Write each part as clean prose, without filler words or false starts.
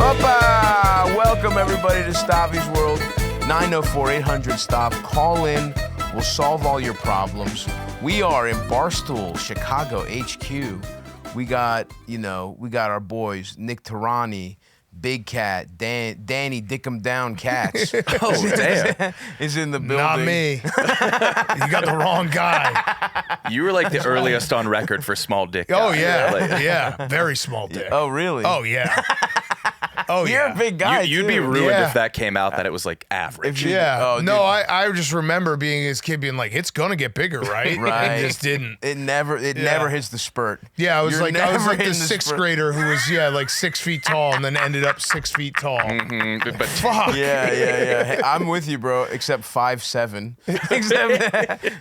Opa! Welcome everybody to Stavvy's World. 904-800-STOP. Call in. We'll solve all your problems. We are in Barstool, Chicago HQ. We got our boys, Nick Turani, Big Cat, Danny Dick 'em Down Cats. Oh, damn. Is in the building. Not me. You got the wrong guy. You were like the earliest on record for small dick. Oh, guy. yeah. Yeah. Very small dick. Oh, really? Oh, yeah. Oh, You're yeah. a big guy, You'd be too. ruined Yeah. if that came out that it was like average. Yeah. Oh, no, dude. I just remember being his kid being like, it's going to get bigger, right? Right. It just didn't. It never hits the spurt. Yeah, I was You're like never the in sixth spurt. grader who was, like 6 feet tall and then ended up 6 feet tall. Mm-hmm. But Fuck. Yeah. Hey, I'm with you, bro. Except 5'7".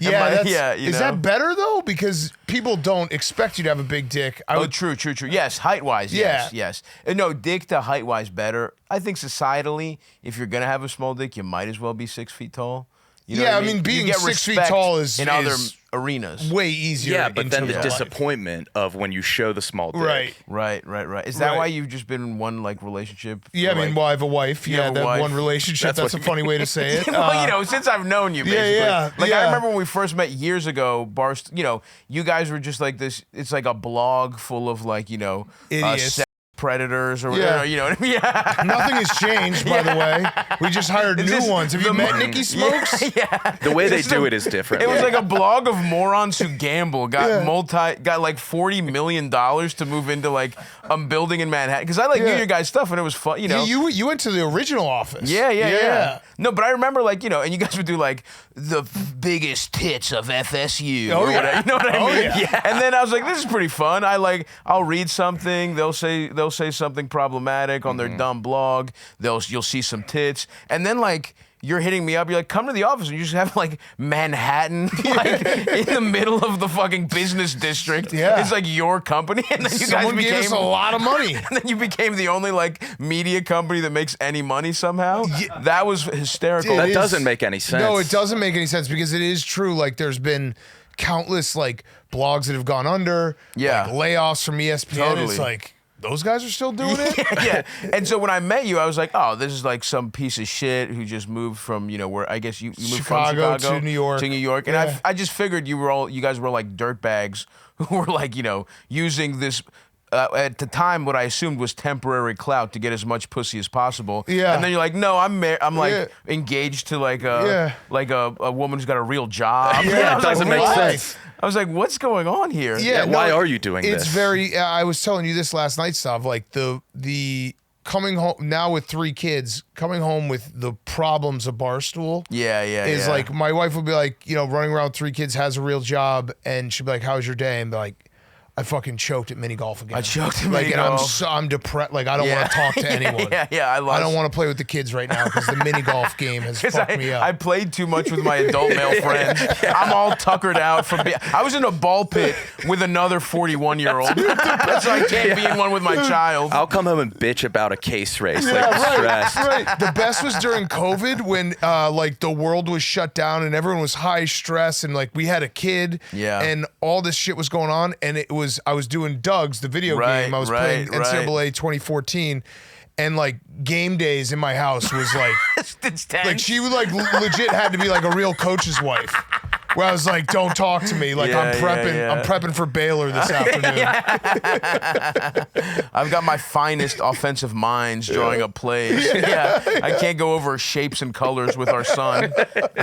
Yeah, you is know? that better though? Because people don't expect you to have a big dick. Oh, true. Yes, height-wise, Yeah. yes. No, dick to height-wise better. I think societally, if you're gonna have a small dick, you might as well be 6 feet tall. You know Yeah, what I mean, You being get 6 feet respect tall is in other arenas. way easier. yeah, but then into the life. disappointment of when you show the small dick. Right. Right. Is that Right. why you've just been in one like relationship? Yeah, I for, mean, like, well, I have a wife. You Yeah, have a that wife. one relationship. That's a funny way to say it. well, since I've known you, basically. yeah, Like, yeah. I remember when we first met years ago, you guys were just like this, it's like a blog full of like, Idiots. sex predators or Yeah. whatever, you know what I mean? Yeah. Nothing has changed, by the way. We just hired It's new just ones. Have you met Nikki Smokes? Yeah. The way they It's do it is different. It was like a blog of morons who gamble, got Yeah. got like $40 million to move into like a building in Manhattan. Because I knew Yeah. your guys' stuff and it was fun, You went to the original office. Yeah. No, but I remember and you guys would do like the biggest tits of FSU. Oh, or yeah. whatever, you know what I Oh, mean? yeah. And then I was like, this is pretty fun. I'll read something. They'll say something problematic on their dumb blog. You'll see some tits, and then you're hitting me up. You're like, come to the office, and you just have like Manhattan, in the middle of the fucking business district. Yeah. It's like your company, and then you Someone guys gave became us a lot of money. and then you became the only media company that makes any money somehow. That was hysterical. That doesn't make any sense. No, it doesn't make any sense because it is true. Like, there's been countless blogs that have gone under. Yeah. Layoffs from ESPN. Totally. It's like, those guys are still doing it? Yeah. And so when I met you, I was like, oh, this is like some piece of shit who just moved from, where I guess you moved Chicago from Chicago to New York. And Yeah. I just figured you guys were like dirtbags who were using this, at the time, what I assumed was temporary clout to get as much pussy as possible. Yeah. And then you're like, no, I'm Yeah. engaged to a woman who's got a real job. Yeah, I was it doesn't like, make what? sense. I was like, what's going on here? Yeah, why are you doing it's this? very. I was telling you this last night, Stav. Like the coming home now with 3 kids, coming home with the problems of Barstool. Yeah. Is like my wife would be like, running around with 3 kids, has a real job, and she'd be like, "How's your day?" And be like, I fucking choked at mini golf again. I choked at like, mini and golf. I'm depressed. Like, I don't want to talk to anyone. Yeah. I don't want to play with the kids right now because the mini golf game has fucked me up. I played too much with my adult male friends. I'm all tuckered out from. I was in a ball pit with another 41-year-old, so I can't be in one with my child. I'll come home and bitch about a case race. Stressed. Right. The best was during COVID when the world was shut down and everyone was high stress and we had a kid. Yeah. And all this shit was going on and I was doing Doug's, the video game. I was playing NCAA 2014. And game days in my house was It's tense. she would legit had to be a real coach's wife. Where I was like, don't talk to me. I'm prepping. I'm prepping for Baylor this afternoon. I've got my finest offensive minds drawing up plays. Yeah. I can't go over shapes and colors with our son.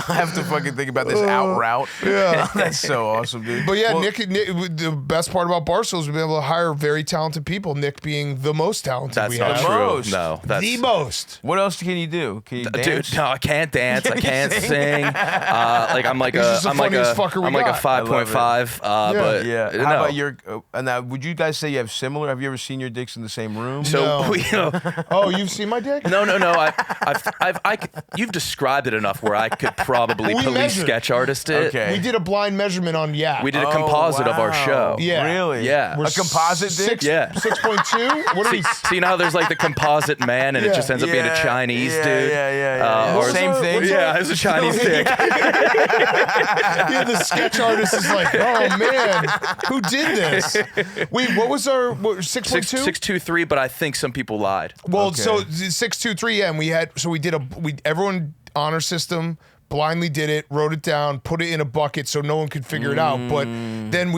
I have to fucking think about this out route. Yeah. That's so awesome, dude. But yeah, Well, Nick, the best part about Barstool is we've been able to hire very talented people. Nick being the most talented That's we not have. true. Most. No, that's The most. What else can you do? Can you dance? Dude, no, I can't dance. I can't sing. I'm like He's just the funniest fucker we I'm like a got. 5.5. But Yeah. no. How about your? Now, would you guys say you have similar? Have you ever seen your dicks in the same room? So No. Oh, you've seen my dick? No. You've described it enough where I could probably We police measured. sketch artist it. Okay. We did a blind measurement on Yak. We did a composite of our wow. show. Yeah. Really? Yeah. We're A composite dick? Yeah. 6.2? What are we? See now there's the composite man and it Yeah. just ends up being a Chinese dude. Yeah. Or Same thing. Yeah, it's a Chinese dick. Yeah, the sketch artist is like, oh man, who did this? Wait, what was our 6.2? 623, but I think some people lied. Well, Okay. so 623, yeah, and everyone honor system blindly did it, wrote it down, put it in a bucket so no one could figure it out. But then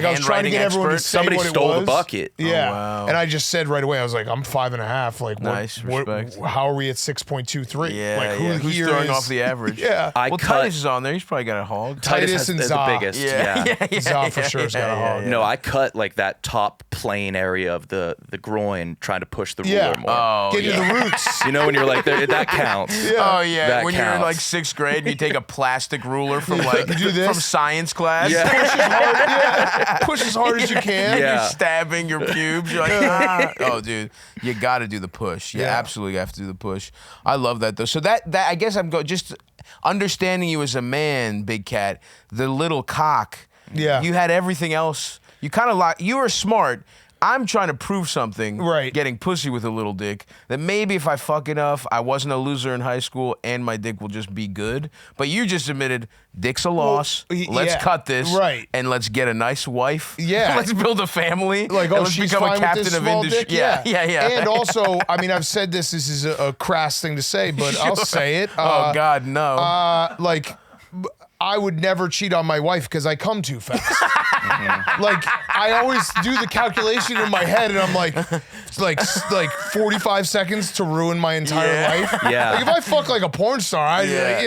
I was trying to get everyone to say Somebody what it stole was. the bucket. Yeah, wow. and I just said right away, I was like, I'm 5.5. Like, Nice, respect. how are we at 6.23? Yeah, like, who's here throwing is- off the average? Yeah, I well, cut. Titus is on there. He's probably got a hog. Titus and is Za. the biggest. Yeah. Za for sure has got a hog. No, I cut like that top plane area of the groin, trying to push the Yeah. ruler more. Oh, Get into the roots. You know when you're like, that counts. Oh yeah, That when you're in counts. like 6th grade, and you take a plastic ruler from like You do this? from science class. Yeah. Push as hard, push as hard as you can. Yeah. You're stabbing your pubes. You're like, ah. Oh, dude, you got to do the push. You Yeah. absolutely have to do the push. I love that though. So that I guess just understanding you as a man, Big Cat, the little cock. Yeah. You had everything else. You kind of you were smart. I'm trying to prove something, Right. getting pussy with a little dick, that maybe if I fuck enough, I wasn't a loser in high school and my dick will just be good. But you just admitted, dick's a loss. Let's yeah, cut this. right. And let's get a nice wife. Yeah. Let's build a family. Like, and oh, let's she's become fine a captain with this of small industry. dick? Yeah. And yeah. also, I mean, I've said this is a crass thing to say, but I'll say it. Oh, God, no. Like, I would never cheat on my wife because I come too fast. Like, I always do the calculation in my head, and I'm like, it's like 45 seconds to ruin my entire life. Yeah. Like, if I fuck like a porn star, Yeah.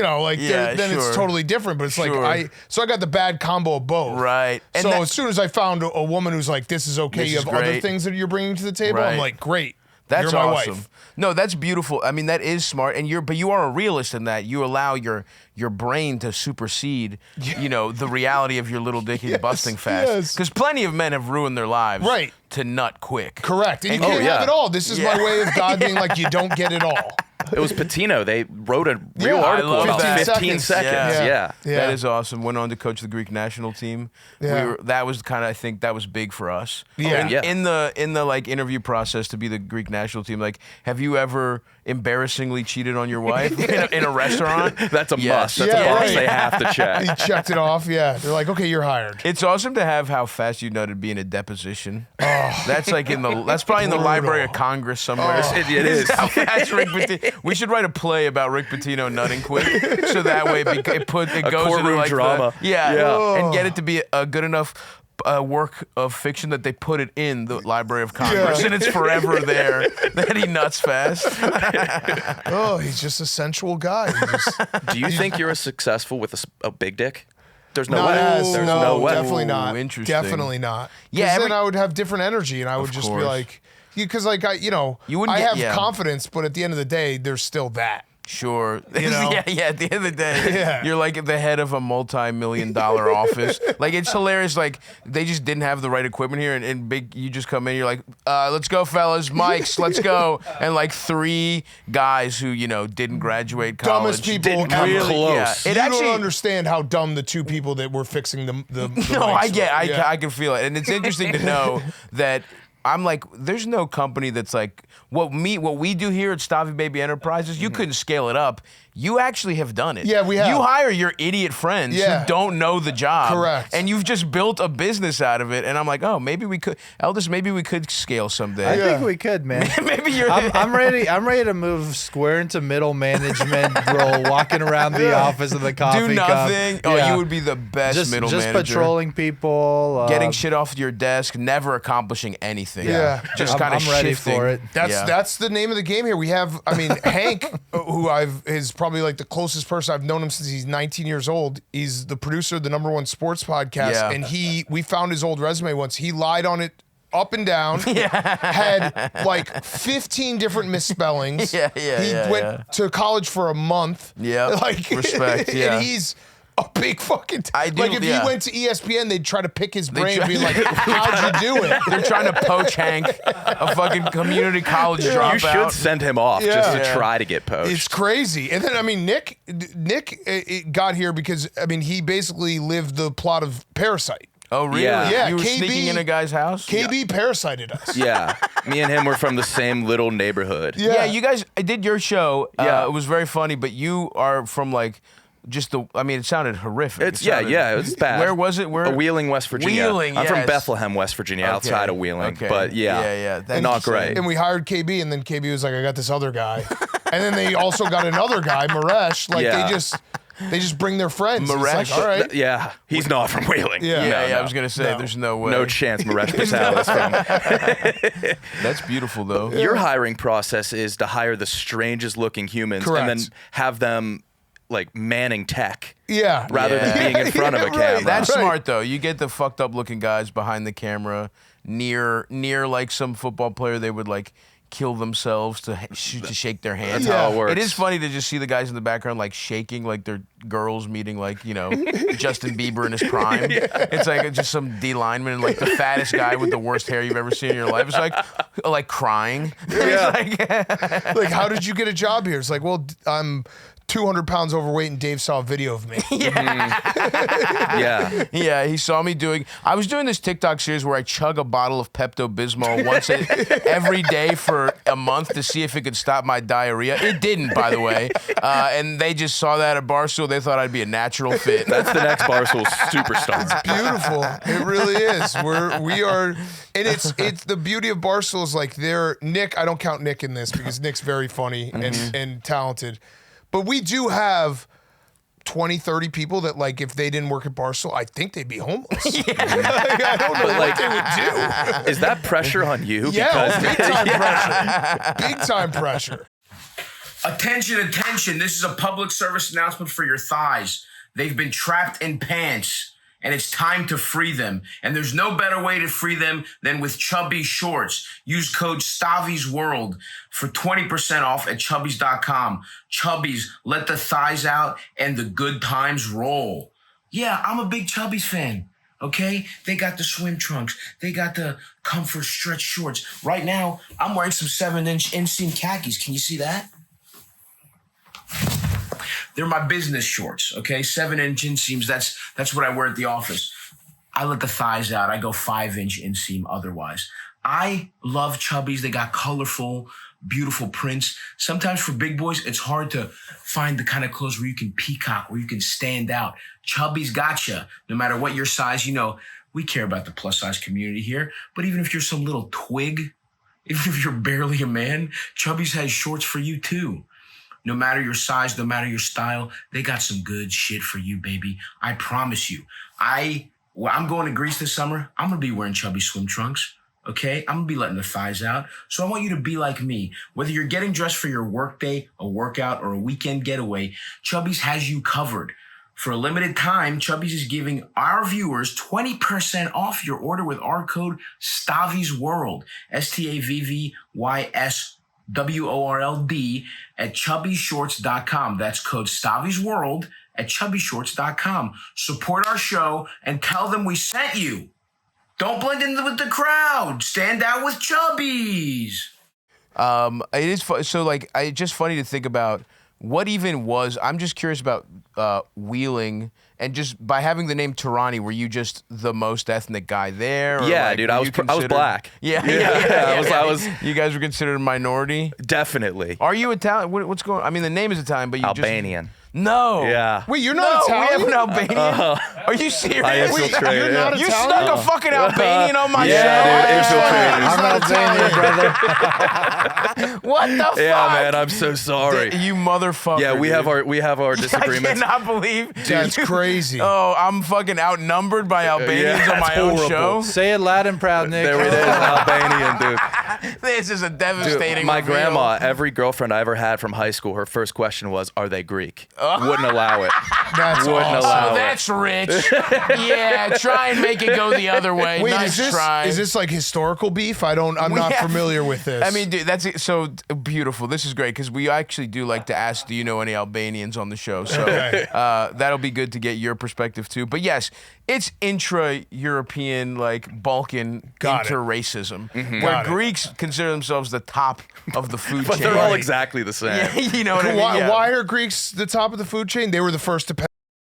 then sure. it's totally different. But it's Sure. like I got the bad combo of both. Right. And So that- as soon as I found a woman who's like, this is okay, This you is have other great. things that you're bringing to the table. Right. I'm like, great. That's You're my awesome. wife. No, that's beautiful. I mean, that is smart, and you are a realist in that you allow your brain to supersede, the reality of your little dick Yes, busting fast. yes. Because plenty of men have ruined their lives, Right. to nut quick. Correct. And you And- can't yeah. have it all. This is my way of God being like, you don't get it all. It was Patino. They wrote a real Yeah, I article love about that. 15 seconds. Yeah. Yeah. That is awesome. Went on to coach the Greek national team. Yeah. That was kind of, I think that was big for us. Yeah. Yeah. In the like interview process to be the Greek national team, like, have you ever embarrassingly cheated on your wife in a restaurant? That's a Yes. must. That's Yeah, a box right. they have to He check. checked it off. Yeah. They're like, okay, you're hired. It's awesome to have how fast you nutted be in a deposition. That's like that's probably in the Library of Congress somewhere. It is. How fast Rick Pitino. We should write a play about Rick Pitino nutting quick, so that way it goes into courtroom like drama. Yeah, and get it to be a good enough work of fiction that they put it in the Library of Congress, Yeah. and it's forever there that he nuts fast. Oh, he's just a sensual guy. He just, Do you think you're as successful with a big dick? There's no not way. as, There's no, no way. definitely not. Ooh, interesting. Definitely not. Yeah, Yeah, then I would have different energy, and I would just be course. like, because like You wouldn't I get- have yeah. confidence, but at the end of the day, there's still that. Sure. You know? Yeah. At the end of the day, Yeah. you're like at the head of a multi-million-dollar office. Like, it's hilarious. Like, they just didn't have the right equipment here, and big. You just come in, you're like, let's go, fellas, mics, let's go. And like 3 guys who didn't graduate college. Dumbest people Didn't come ever. close. Yeah. You don't understand how dumb the 2 people that were fixing the No, mics were. Yeah. I can feel it, and it's interesting to know that. I'm like, there's no company that's like what we do here at Stavvy Baby Enterprises. You couldn't scale it up. You actually have done it. Yeah, we have. You hire your idiot friends Yeah. who don't know the job. Correct. And you've just built a business out of it. And I'm like, oh, maybe we could, Eldest, maybe we could scale someday. I Yeah. think we could, man. Maybe you're. I'm ready. I'm ready to move square into middle management role, walking around the office of the coffee do cup. nothing. Oh, Yeah. you would be the best just middle just manager. patrolling people, Getting shit off your desk, never accomplishing anything. Yeah. Just I'm- kind of I'm ready shifting. for it. That's the name of the game here. We have, Hank, who is probably like the closest person. I've known him since he's 19 years old. He's the producer of the #1 sports podcast, Yeah. and we found his old resume once. He lied on it up and down. Had like 15 different misspellings. Yeah, He went to college for a month. Yeah, like respect, yeah. and he's a big fucking. I do, like if yeah. he went to ESPN, they'd try to pick his brain, try- and be like, "How'd you do it?" They're trying to poach Hank, a fucking community college dropout. You should send him off just to Yeah. try to get poached. It's crazy. And then Nick got here because he basically lived the plot of Parasite. Oh, really? Yeah. You were KB sneaking in a guy's house? KB parasited us. Yeah. Me and him were from the same little neighborhood. Yeah. Yeah, you guys, I did your show. Yeah. It was very funny, but you are from like I mean, it sounded horrific. It's it was bad. Where was it? Wheeling, West Virginia. Wheeling, I'm from yes. Bethlehem, West Virginia, outside of Wheeling. Okay. But That's not great. And we hired KB, and then KB was like, I got this other guy. And then they also got another guy, Maresh. Like, they just bring their friends. Maresh? It's like, all right. Yeah, he's not from Wheeling. Yeah. I was gonna say there's no way. No chance Maresh Patel is from. That's beautiful though. Your hiring process is to hire the strangest looking humans Correct. and then have them like manning tech. Yeah. Rather than being in front of a camera. That's smart though. You get the fucked up looking guys behind the camera, near like some football player. They would like kill themselves to shake their hands. That's how it works. It is funny to just see the guys in the background like shaking like they're girls meeting like, you know, Justin Bieber in his prime. It's like just some D lineman and like the fattest guy with the worst hair you've ever seen in your life. It's like crying. Yeah. Like, how did you get a job here? It's like, well, I'm 200 pounds overweight and Dave saw a video of me. Yeah. Yeah, he saw me I was doing this TikTok series where I chug a bottle of Pepto-Bismol every day for a month to see if it could stop my diarrhea. It didn't, by the way. And they just saw that at Barstool. They thought I'd be a natural fit. That's the next Barstool superstar. Beautiful. It really is. We are, and it's the beauty of Barstool is like Nick, I don't count Nick in this because Nick's very funny and talented. But we do have 20, 30 people that, like, if they didn't work at Barstool, I think they'd be homeless. I don't know what they would do. Is that pressure on you? Yeah, big time pressure. Big time pressure. Attention, attention. This is a public service announcement for your thighs. They've been trapped in pants, and it's time to free them. And there's no better way to free them than with Chubby Shorts. Use code Stavvy's World for 20% off at Chubbies.com. Chubbies, let the thighs out and the good times roll. Yeah, I'm a big Chubbies fan. Okay? They got the swim trunks. They got the comfort stretch shorts. Right now, I'm wearing some 7-inch inseam khakis. Can you see that? They're my business shorts, okay? 7-inch inseams, that's what I wear at the office. I let the thighs out. I go 5-inch inseam otherwise. I love Chubbies. They got colorful, beautiful prints. Sometimes for big boys, it's hard to find the kind of clothes where you can peacock, where you can stand out. Chubbies gotcha. No matter what your size, you know, we care about the plus size community here. But even if you're some little twig, even if you're barely a man, Chubbies has shorts for you too. No matter your size, no matter your style, they got some good shit for you, baby. I promise you. I'm going to Greece this summer. I'm going to be wearing Chubby swim trunks, okay? I'm going to be letting the thighs out. So I want you to be like me. Whether you're getting dressed for your workday, a workout, or a weekend getaway, Chubbies has you covered. For a limited time, Chubbies is giving our viewers 20% off your order with our code Stavvy's World, STAVVYSWORLD at chubbyshorts.com. That's code Stavvy's World at chubbyshorts.com. Support our show and tell them we sent you. Don't blend in with the crowd. Stand out with Chubbies. It is so like it's just funny to think about what even was. I'm just curious about Wheeling. And just by having the name Turani, were you just the most ethnic guy there? Or Yeah, like, dude, I was black. Yeah. I was. You guys were considered a minority? Definitely. Are you Italian? What's going on? I mean, the name is Italian, but you Albanian. No. Yeah. Wait, you're not Italian? We have an Albanian? Are you serious? I infiltrated. You're not You Italian? snuck a fucking Albanian on my Yeah, show? dude, infiltrated. I'm Albanian, brother. What the fuck? Yeah, man, I'm so sorry. You motherfucker. Yeah, we have our disagreements. I cannot believe. That's crazy. Oh, I'm fucking outnumbered by Albanians on my own show. Say it loud and proud, Nick. There it is, Albanian, dude. This is a devastating Dude, my reveal. grandma, every girlfriend I ever had from high school, her first question was, "Are they Greek?" Wouldn't allow it. That's Wouldn't awesome. allow Oh, it. that's rich. Yeah, try and make it go the other way. Wait, nice try. is this like historical beef? I'm not Yeah. familiar with this. I mean, dude, that's it. So beautiful. This is great because we actually do like to ask, do you know any Albanians on the show? So Okay. that'll be good to get your perspective too. But yes, it's intra-European, like Balkan Got it. inter-racism, where Got it. Greeks consider themselves the top of the food But chain. they're all exactly the same. Yeah, you know what I mean? why, Yeah. why are Greeks the top of the food chain? They were the first to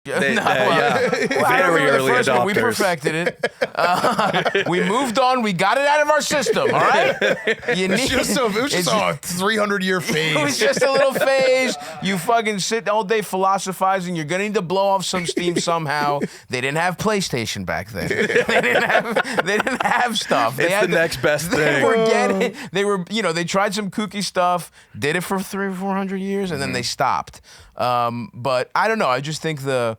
Yeah. Very early adopters. We perfected it. We moved on. We got it out of our system. All right. It was just a 300-year phase. It was just a little phase. You fucking sit all day philosophizing. You're gonna need to blow off some steam somehow. They didn't have PlayStation back then. They didn't have stuff. It's the next best thing. They tried some kooky stuff, did it for 300 or 400 years, and then they stopped. But I don't know. I just think the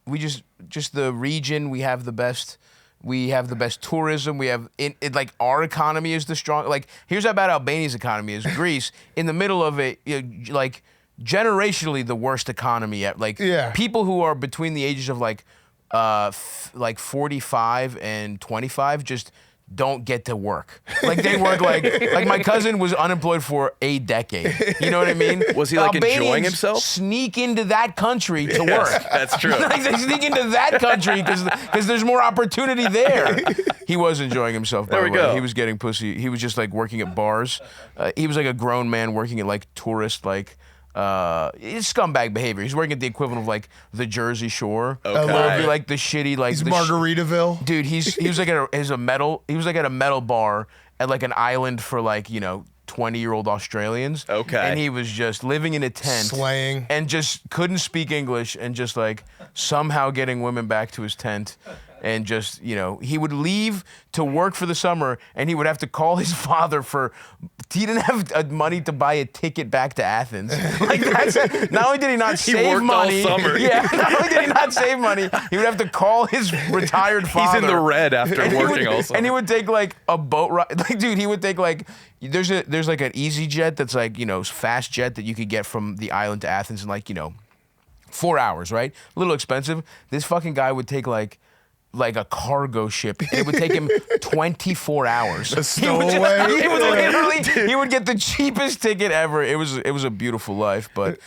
region, we have the best. We have the best tourism. We have like our economy is the strong. Like here's how bad Albania's economy is. Greece, in the middle of it, like generationally the worst economy yet. Like people who are between the ages of like 45 and 25 just don't get to work. Like they work like my cousin was unemployed for a decade. You know what I mean? Was he like Albanians enjoying himself? Sneak into that country to work. That's true. Like they sneak into that country because there's more opportunity there. He was enjoying himself. By the way, he was getting pussy. He was just like working at bars. He was like a grown man working at like tourist like. It's scumbag behavior. He's working at the equivalent of like the Jersey Shore. Okay. Where it'd be like the shitty like. He's Margaritaville. Dude, he was like at a metal bar at like an island for like 20-year-old Australians. Okay. And he was just living in a tent. Slaying. And just couldn't speak English and just like somehow getting women back to his tent. And just, he would leave to work for the summer and he would have to call his father he didn't have money to buy a ticket back to Athens. Like not only did he not save money. All summer. Yeah, not only did he not save money, he would have to call his retired father. He's in the red after working all summer. And he would take like a boat ride. Like, dude, he would take like, there's like an easy jet that's like, fast jet that you could get from the island to Athens in like, 4 hours, right? A little expensive. This fucking guy would take like a cargo ship. It would take him 24 hours. A stowaway. He would get the cheapest ticket ever. It was a beautiful life, but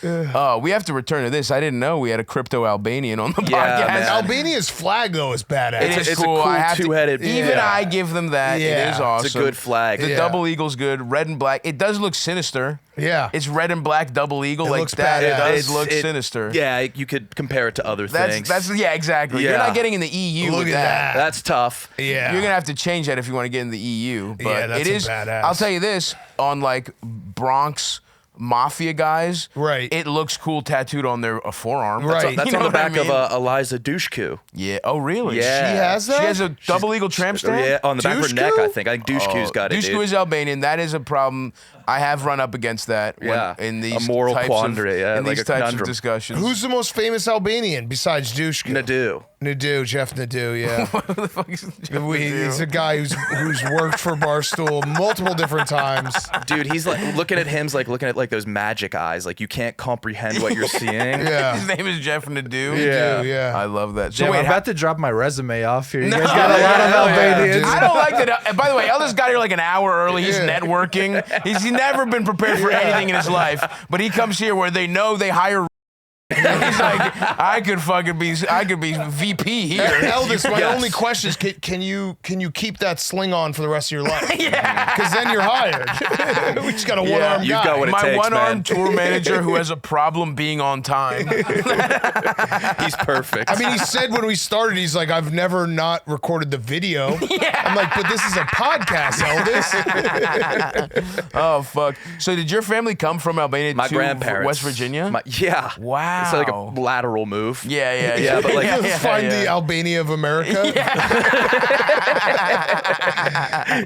we have to return to this. I didn't know we had a crypto Albanian on the podcast. Man. Albania's flag though is badass. It's a cool two-headed. Even I give them that. Yeah. It is awesome. It's a good flag. The double eagle's good. Red and black. It does look sinister. Yeah. It's red and black double eagle It like looks that. It badass. does look sinister. Yeah, you could compare it to other things. Yeah, exactly. You're Yeah. not getting in the EU Look with at that. That's tough. Yeah. You're gonna have to change that if you want to get in the EU. But Yeah, that's it is. badass. I'll tell you this: on like Bronx mafia guys, Right. It looks cool tattooed on their forearm. Right. That's You know on the what I back of mean? Eliza Dushku. Yeah. Oh, really? Yeah. She has that? She has a double eagle tramp stamp. Yeah, on the back of her Dushku? neck, I think. I think Dushku's got it. Dushku dude. is Albanian. That is a problem. I have run up against that. Yeah. In these A moral types quandary, Of, yeah, in like these a types conundrum. of discussions. Who's the most famous Albanian besides Dushku? Nadu. Nadu, Jeff Nadu, yeah. Who the fuck is Jeff Nadu? He's a guy who's worked for Barstool multiple different times. Dude, he's like looking at him, like looking at like those magic eyes. Like you can't comprehend what you're seeing. Yeah. His name is Jeff Nadu. Yeah. Yeah. I love that. So Damn, wait, I'm about to drop my resume off here. You guys No, got a lot of hell yeah, Albanians. dude. I don't like that. By the way, Elder's got here like an hour early. He's networking. He's never been prepared for anything in his life. But he comes here where they know they hire. He's like, I could be VP here. Eldest, my Yes. only question is, can you keep that sling on for the rest of your life? Yeah. Because then you're hired. We just got a one-armed you've guy. got what it My takes, one-armed man. tour manager who has a problem being on time. He's perfect. I mean, he said when we started, he's like, I've never not recorded the video. Yeah. I'm like, but this is a podcast, Eldest. Oh, fuck. So did your family come from Albania my to grandparents. West Virginia? Yeah. Wow. It's like a lateral move. Yeah, but like- Find the Albania of America.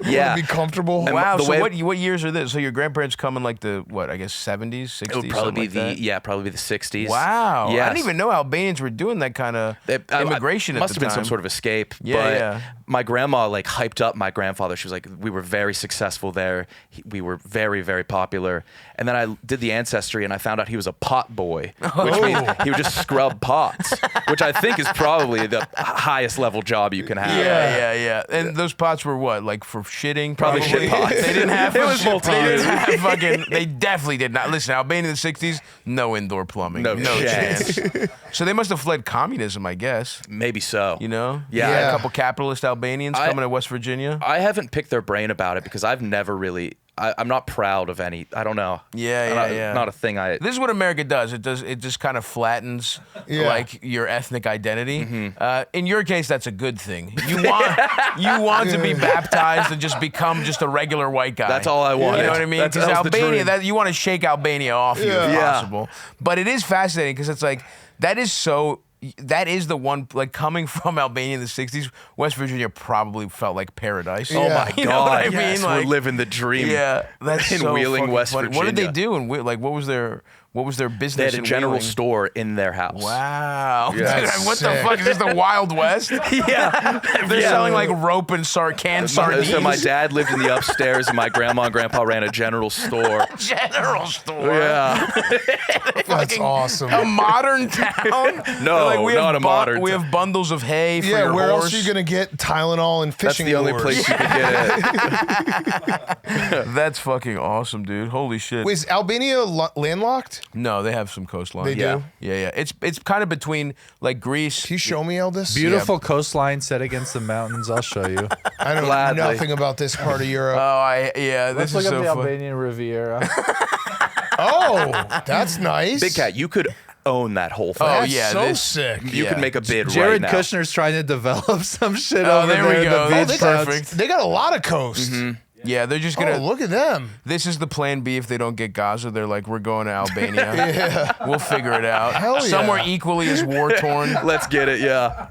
Yeah. Be comfortable. Wow. the So way- what years are this? So your grandparents come in like the what? I guess 70s, 60s. It would probably be something like that? probably the 60s. Wow. I Yes. didn't even know Albanians were doing that kind of immigration. Must at have the been some time. sort of escape. Yeah, but yeah. my grandma like hyped up my grandfather. She was like, we were very successful there. We were very, very popular. And then I did the ancestry and I found out he was a pot boy, which means he would just scrub pots, which I think is probably the highest level job you can have. Yeah. And those pots were what? Like for shitting? Probably shit pots. They didn't have. It was They multi-use. didn't have fucking. They definitely did not. Listen, Albania in the '60s, no indoor plumbing, No chance. chance. So they must have fled communism, I guess. Maybe so. You know? Yeah. Yeah. A couple capitalist Albanians coming to West Virginia. I haven't picked their brain about it because I've never really I'm not proud of any. I don't know. Yeah. Not a thing. This is what America does. It just kind of flattens like your ethnic identity. In your case, that's a good thing. You want to be baptized and just become just a regular white guy. That's all I wanted. You know what I mean? That Because was the Albania, dream. you want to shake Albania off you if possible. But it is fascinating because it's like that is the one, like, coming from Albania in the 60s, West Virginia probably felt like paradise. Oh my God! You know what I yes, mean? Like, we're living the dream. yeah, that's in so Wheeling, fucking West funny. Virginia. What did they do? And like, what was their business? They had a in general Wheeling? store in their house. Wow. Yeah. Dude, That's what the sick. fuck? Is this the Wild West? Yeah, They're selling like rope and canned sardines. So my dad lived in the upstairs, and my grandma and grandpa ran a general store. General store. Yeah. That's Fucking awesome. A modern town? No, They're like, not a modern We town. have bundles of hay for Yeah, your where horse. else are you gonna get Tylenol and That's fishing the only lures? place you could get it. That's fucking awesome, dude. Holy shit. Wait, is Albania landlocked? No, they have some coastline. They yeah. do? Yeah. It's kind of between like Greece. Can you show me, Eldest? Beautiful coastline set against the mountains. I'll show you. I know Gladly. nothing about this part of Europe. This Let's is look up so the fun. Albanian Riviera. Oh, that's nice. Big Cat, you could own that whole thing. Oh, That's yeah, so this- sick. You yeah. could make a bid right Jared now. Kushner's trying to develop some shit Oh, over there we there. go. The That's beach perfect. They got a lot of coast. Yeah, they're just Oh, gonna. look at them. This is the plan B if they don't get Gaza. They're like, we're going to Albania. We'll figure it out. Hell yeah. Somewhere equally as war torn. Let's get it. Yeah.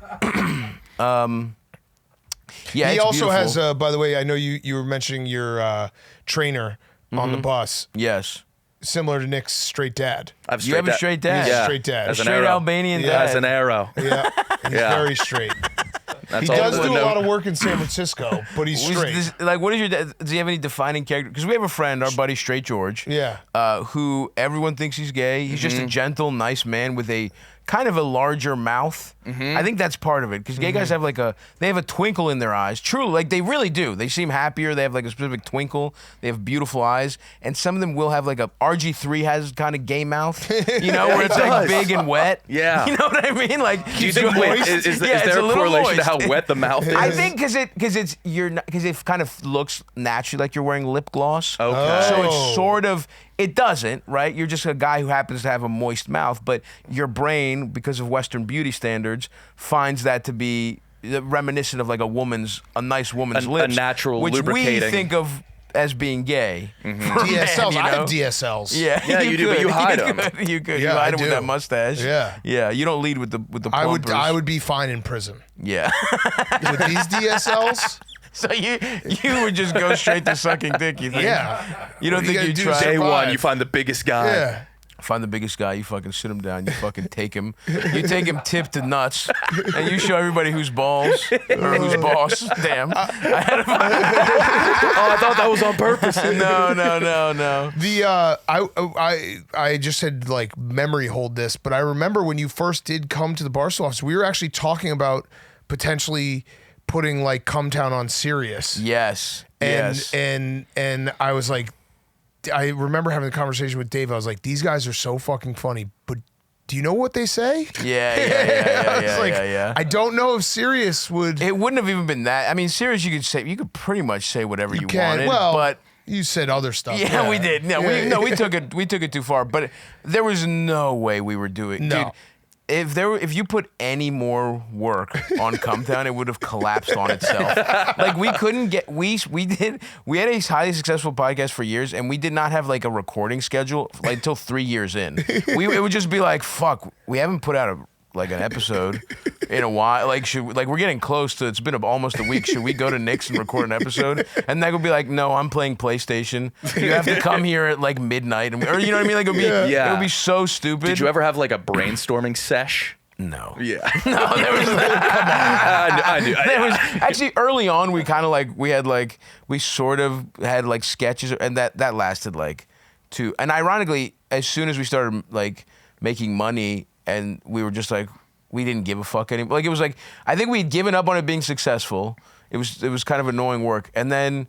Yeah, He it's also beautiful. has, by the way, I know you were mentioning your trainer on the bus, Yes. similar to Nick's straight dad. I've You have a straight dad. He's a straight dad. As an Straight arrow. Albanian Yeah. dad. As an arrow. Yeah, he's Yeah. very straight. That's He all does the do a note. lot of work in San Francisco, but he's straight. Like, what is your dad? Does he have any defining character? Because we have a friend, our buddy Straight George. Yeah. Who everyone thinks he's gay. He's just a gentle, nice man with a kind of a larger mouth. I think that's part of it because gay guys have like they have a twinkle in their eyes. Truly, like they really do. They seem happier. They have like a specific twinkle. They have beautiful eyes, and some of them will have like a RG3 has kind of gay mouth. You know, where it's like does. big and wet. Yeah. You know what I mean? Like, Do you think, wait, is Yeah, it's there a a little correlation to moist. how wet the mouth is? I think because it kind of looks naturally like you're wearing lip gloss. Okay. So Oh. it's sort of, it doesn't, right? You're just a guy who happens to have a moist mouth, but your brain, because of Western beauty standards, finds that to be reminiscent of like a nice woman's A lips. natural which lubricating. we think of as being gay. For men, DSLs. you I know? have DSLs. Yeah, Yeah, you do, but could. you hide 'em. You could. Yeah, you hide I them with do. that mustache. Yeah. Yeah. You don't lead with the plumpers. I would be fine in prison Yeah. with these DSLs. So you would just go straight to sucking dick, you think? Yeah. You don't What you think you gotta do try? is Day survive. one, you find the biggest guy. Yeah. Find the biggest guy, you fucking sit him down, you fucking take him. You take him tip to nuts, and you show everybody who's balls or who's boss. Damn. Oh, I thought that was on purpose. No. The I just had like memory hold this, but I remember when you first did come to the Barstool office, we were actually talking about potentially putting like Come Town on Sirius. Yes. And yes. and I was like, I remember having the conversation with Dave. I was like, these guys are so fucking funny, but do you know what they say? Yeah. I was like, I don't know if Sirius would. It wouldn't have even been that. I mean, serious, you could pretty much say whatever you can wanted. well, but you said other stuff. yeah, we did. No, Yeah. we took it too far. But there was no way we were doing. No. Dude, if you put any more work on Come Town, it would have collapsed on itself. Like we couldn't get we had a highly successful podcast for years, and we did not have like a recording schedule like until 3 years in. It would just be like, fuck, we haven't put out an episode in a while. Like we're getting close to. It's been almost a week. Should we go to Nick's and record an episode? And that would be like, no, I'm playing PlayStation. You have to come here at like midnight, or you know what I mean? Like it would be so stupid. Did you ever have like a brainstorming sesh? No. Yeah. No, there was I knew. there was actually early on we kind of like we sort of had like sketches, and that lasted like 2. And ironically, as soon as we started like making money, and we were just like, we didn't give a fuck anymore. Like it was like, I think we'd given up on it being successful. It was kind of annoying work, and then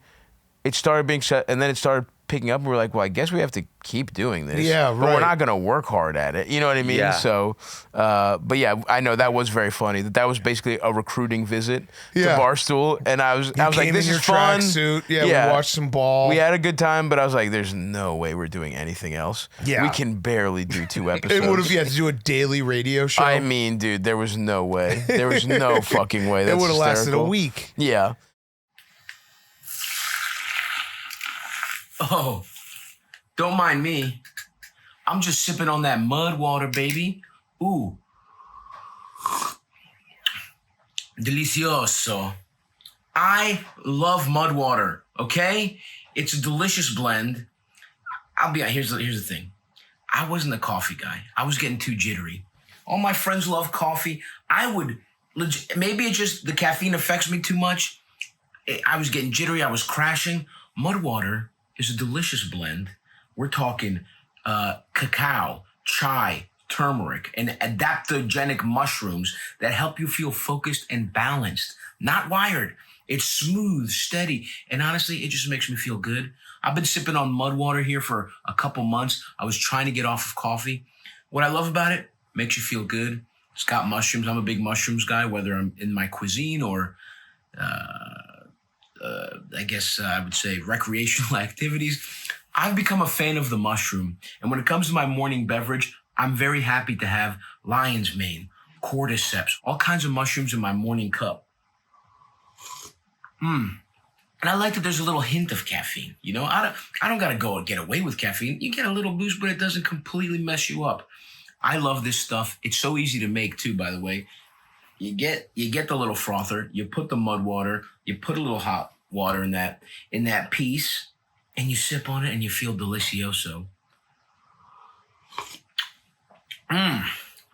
it started being set, and then it started picking up. And we're like, well, I guess we have to keep doing this. Yeah, But we're right. not going to work hard at it. You know what I mean? Yeah. So, but yeah, I know that was very funny. That was basically a recruiting visit Yeah. to Barstool. And I was like, Came this in your is fun. tracksuit. Yeah, we watched some ball. We had a good time, but I was like, there's no way we're doing anything else. Yeah. We can barely do 2 episodes. It would have had to do a daily radio show. I mean, dude, there was no way. There was no fucking way. it That's would have lasted a hysterical. week. Yeah. Oh, don't mind me. I'm just sipping on that mud water, baby. Ooh. Delicioso. I love mud water, okay? It's a delicious blend. Here's the thing. I wasn't a coffee guy. I was getting too jittery. All my friends love coffee. Maybe it's just the caffeine affects me too much. I was getting jittery. I was crashing. Mud water is a delicious blend. We're talking cacao, chai, turmeric, and adaptogenic mushrooms that help you feel focused and balanced, not wired. It's smooth, steady, and honestly, it just makes me feel good. I've been sipping on mud water here for a couple months. I was trying to get off of coffee. What I love about it, makes you feel good. It's got mushrooms. I'm a big mushrooms guy, whether I'm in my cuisine or I would say recreational activities. I've become a fan of the mushroom. And when it comes to my morning beverage, I'm very happy to have lion's mane, cordyceps, all kinds of mushrooms in my morning cup. And I like that there's a little hint of caffeine. You know, I don't gotta go and get away with caffeine. You get a little boost, but it doesn't completely mess you up. I love this stuff. It's so easy to make too, by the way. You get the little frother, you put the mud water, you put a little hot water in that piece, and you sip on it and you feel delicioso.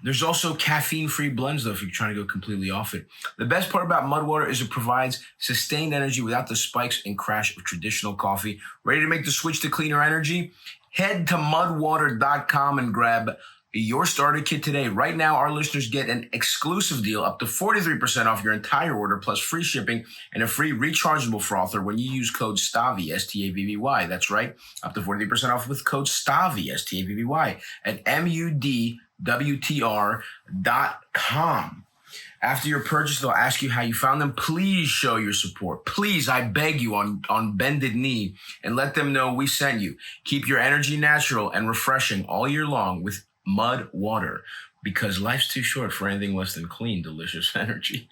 There's also caffeine-free blends, though, if you're trying to go completely off it. The best part about mud water is it provides sustained energy without the spikes and crash of traditional coffee. Ready to make the switch to cleaner energy? Head to mudwater.com and grab your starter kit today. Right now, our listeners get an exclusive deal up to 43% off your entire order, plus free shipping and a free rechargeable frother when you use code Stavvy, S-T-A-V-V-Y. That's right, up to 43% off with code Stavvy, S-T-A-V-V-Y, at mudwtr.com. After your purchase, they'll ask you how you found them. Please show your support. Please, I beg you on bended knee, and let them know we sent you. Keep your energy natural and refreshing all year long with mud water, because life's too short for anything less than clean, delicious energy.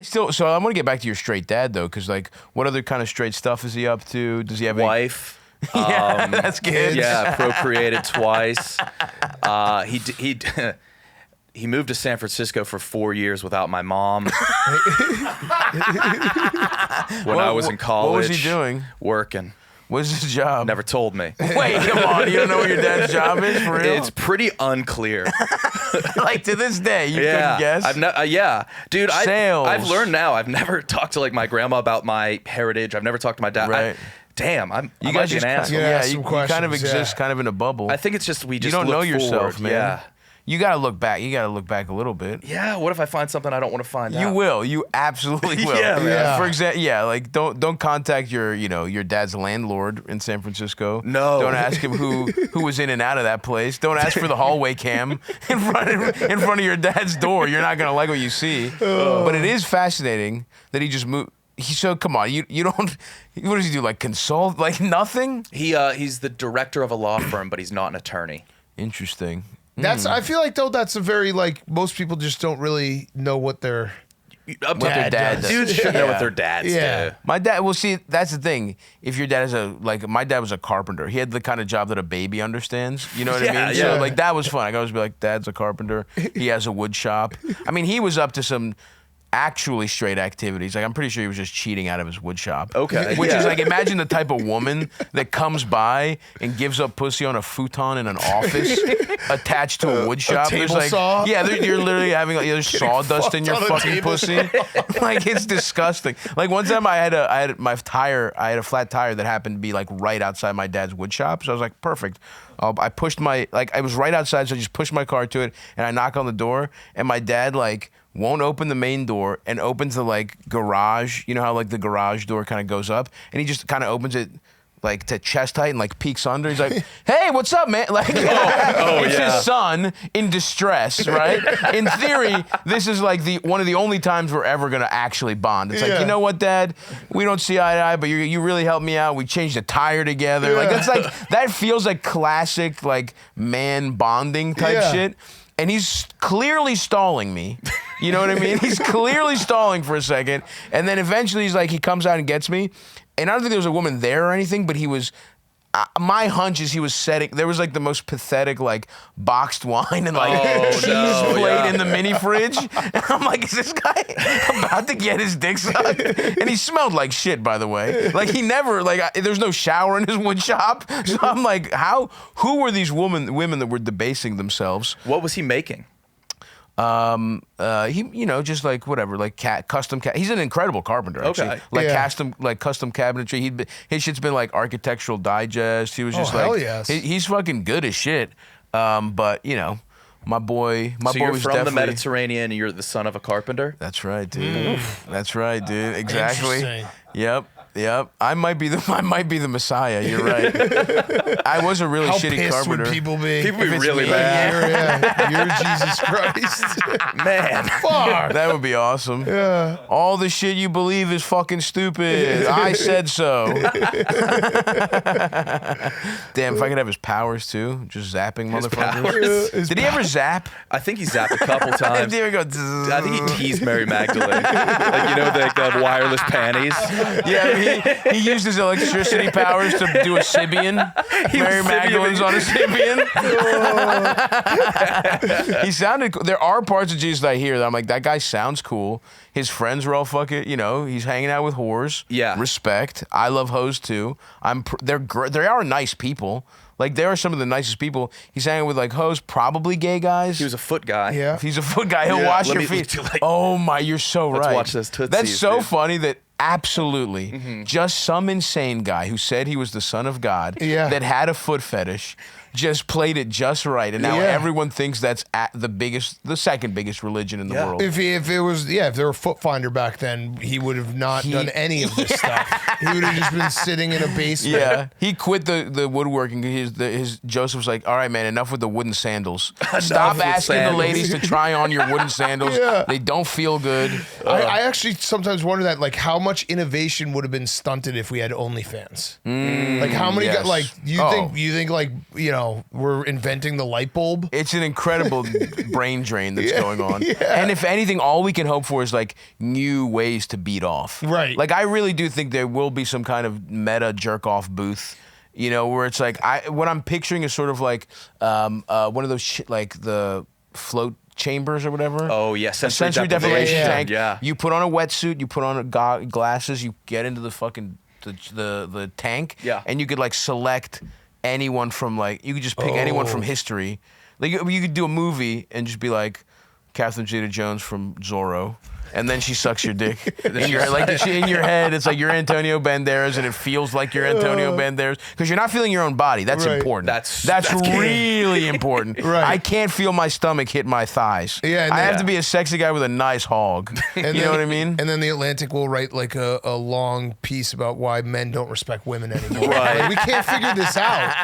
So I want to get back to your straight dad, though, because, like, what other kind of straight stuff is he up to? Does he have Wife. Yeah, that's good. Yeah, procreated twice. He moved to San Francisco for 4 years without my mom. When I was in college. What was he doing? Working. What's his job? Never told me. Wait, come on. You don't know what your dad's job is, for real? It's pretty unclear. Like, to this day, you couldn't guess? Yeah. Dude, Sales. I've learned now. I've never talked to, like, my grandma about my heritage. I've never talked to my dad. Right. I might be an just asshole. Yeah, you some kind of questions, exist kind of in a bubble. I think it's just we you just don't know look yourself, forward. man. Yeah. You got to look back. You got to look back a little bit. Yeah, what if I find something I don't want to find out? You will. You absolutely will. Yeah, man. For example, like don't contact your dad's landlord in San Francisco. No. Don't ask him who was in and out of that place. Don't ask for the hallway cam in front of your dad's door. You're not gonna like what you see. But it is fascinating that he just moved. So come on, you don't. What does he do? Like consult? Like nothing? He's the director of a law firm, but he's not an attorney. Interesting. I feel like, though, that's a very, like, most people just don't really know what their What their dad does. Dudes should know what their dads Yeah. do. My dad, well, see, that's the thing. If your dad is my dad was a carpenter. He had the kind of job that a baby understands. You know what I Yeah, mean? yeah. So, like, that was fun. I could always be like, Dad's a carpenter. He has a wood shop. I mean, he was up to some actually straight activities. Like, I'm pretty sure he was just cheating out of his wood shop. Okay. Which Yeah. is like, imagine the type of woman that comes by and gives up pussy on a futon in an office attached to a wood shop. table saw? Yeah, you're literally having like, there's sawdust in your on a fucking table pussy. Like, it's disgusting. Like, one time I had a flat tire that happened to be like right outside my dad's wood shop. So I was like, perfect. I pushed I was right outside, so I just pushed my car to it, and I knock on the door, and my dad like won't open the main door and opens the like garage. You know how like the garage door kind of goes up, and he just kind of opens it like to chest height and like peeks under. He's like, "Hey, what's up, man?" Like, it's his son in distress, right? In theory, this is like one of the only times we're ever gonna actually bond. It's like, you know what, Dad? We don't see eye to eye, but you really helped me out. We changed a tire together. Like that's like that feels like classic like man bonding type shit. And he's clearly stalling me. You know what I mean? He's clearly stalling for a second. And then eventually he's like, he comes out and gets me. And I don't think there was a woman there or anything, but he was, my hunch is he was setting, there was like the most pathetic like boxed wine and like cheese plate in the mini fridge. And I'm like, is this guy about to get his dick sucked? And he smelled like shit, by the way. Like he never, like there's no shower in his wood shop. So I'm like, who were these women that were debasing themselves? What was he making? He, you know, just like whatever, like custom. He's an incredible carpenter, actually. Okay. Like custom cabinetry. His shit's been like Architectural Digest. He was just like, hell yes. He's fucking good as shit. But you know, my boy So you're was from the definitely. Mediterranean and you're the son of a carpenter? That's right, dude. That's right, dude. Exactly. Interesting. Yep. I might be the Messiah. You're right. I was a really How shitty pissed carpenter. would people be? People be If it's really me, mad. You're Jesus Christ. Man. Fuck. That would be awesome. Yeah. All the shit you believe is fucking stupid. I said so. Damn, if I could have his powers too, just zapping motherfuckers. Powers. Did he ever zap? I think he zapped a couple times. Did he ever go? I think he teased Mary Magdalene. Like, you know, the wireless panties. Yeah, he used his electricity powers to do a Sibian. Mary Magdalene's on a Sibian. He sounded cool. There are parts of Jesus that I hear that I'm like, that guy sounds cool. His friends are all fucking, you know, he's hanging out with whores. Yeah. Respect. I love hoes too. They are nice people. Like, they are some of the nicest people. He's hanging with, like, hoes, probably gay guys. He was a foot guy. Yeah. If he's a foot guy, he'll wash your feet. Oh, my, you're so right. Let's watch those tootsies, That's so dude. funny that absolutely just some insane guy who said he was the son of God that had a foot fetish just played it just right, and now everyone thinks that's the second biggest religion in the world. If there were a foot finder back then, he would have not done any of this stuff. He would have just been sitting in a basement. Yeah, he quit the woodworking. His Joseph's like, all right, man, enough with the wooden sandals. Stop asking the ladies to try on your wooden sandals. They don't feel good. I actually sometimes wonder that, like, how much innovation would have been stunted if we had OnlyFans. Like, how many? Yes. Like, you think like, you know, we're inventing the light bulb? It's an incredible brain drain that's going on. And if anything, all we can hope for is like new ways to beat off. Right. Like, I really do think there will be some kind of meta jerk off booth, you know, where it's like, what I'm picturing is sort of like one of those like the float chambers or whatever. Oh, yeah. Sensory deprivation tank. Yeah. You put on a wetsuit, you put on glasses, you get into the fucking the tank. Yeah. And you could like select anyone from like, you could just pick anyone from history. Like, you could do a movie and just be like Catherine Zeta-Jones from Zorro, and then she sucks your dick. in your head, it's like you're Antonio Banderas, and it feels like you're Antonio Banderas because you're not feeling your own body. That's important. That's really important. Right. I can't feel my stomach hit my thighs. Yeah, and I then- have to be a sexy guy with a nice hog. You know what I mean? And then the Atlantic will write like a long piece about why men don't respect women anymore. Right. Like, we can't figure this out.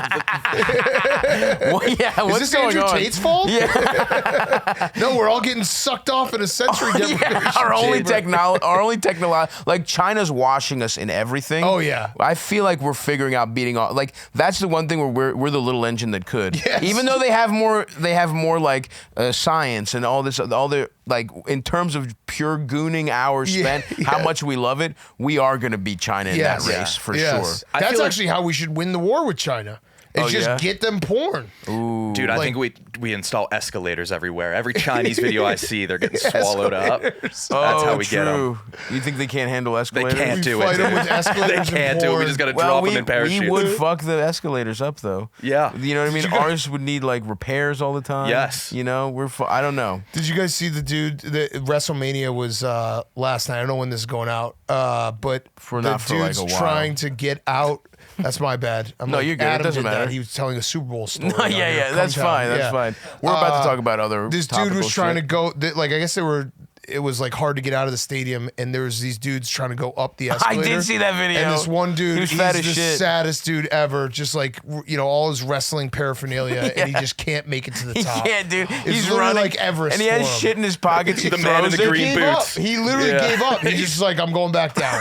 Well, yeah, Is what's this going Andrew on? Tate's fault? Yeah. No, we're all getting sucked off in a sensory deprivation Our only chamber. technology, like China's washing us in everything. Oh, yeah. I feel like we're figuring out beating off. Like, that's the one thing where we're the little engine that could. Yes. Even though they have more like science and all this, all the like in terms of pure gooning hours spent, how much we love it, we are going to beat China in that race for sure. I That's feel actually how we should win the war with China. It's just get them porn. Dude, I think we install escalators everywhere. Every Chinese video I see, they're getting swallowed up. That's how we get them. You think they can't handle They escalators? can't do Fight it. them with They escalators can't and do it. We porn. just got to drop them in parachutes. We would fuck the escalators up though. Yeah. You know what I mean? Ours would need like repairs all the time. Yes. You know, I don't know. Did you guys see the dude? The WrestleMania was last night. I don't know when this is going out, but not for like dude's a while. trying to get out. That's my bad. No, you're good. It Adam doesn't did that. matter. He was telling a Super Bowl story. No, yeah, that's Come fine. town. That's fine. We're about to talk about other. This dude was trying to go. Like, I guess they were. it was like hard to get out of the stadium, and there was these dudes trying to go up the escalator. I did see that video. And this one dude, he was he's fat as the shit. saddest dude ever. Just like, you know, all his wrestling paraphernalia, and he just can't make it to the He top. can't, dude. It's He's literally running like Everest and he has for him. shit in his pockets. He The man in throws the it. green He gave boots. up. He literally Yeah. gave up. He's just like, I'm going back down.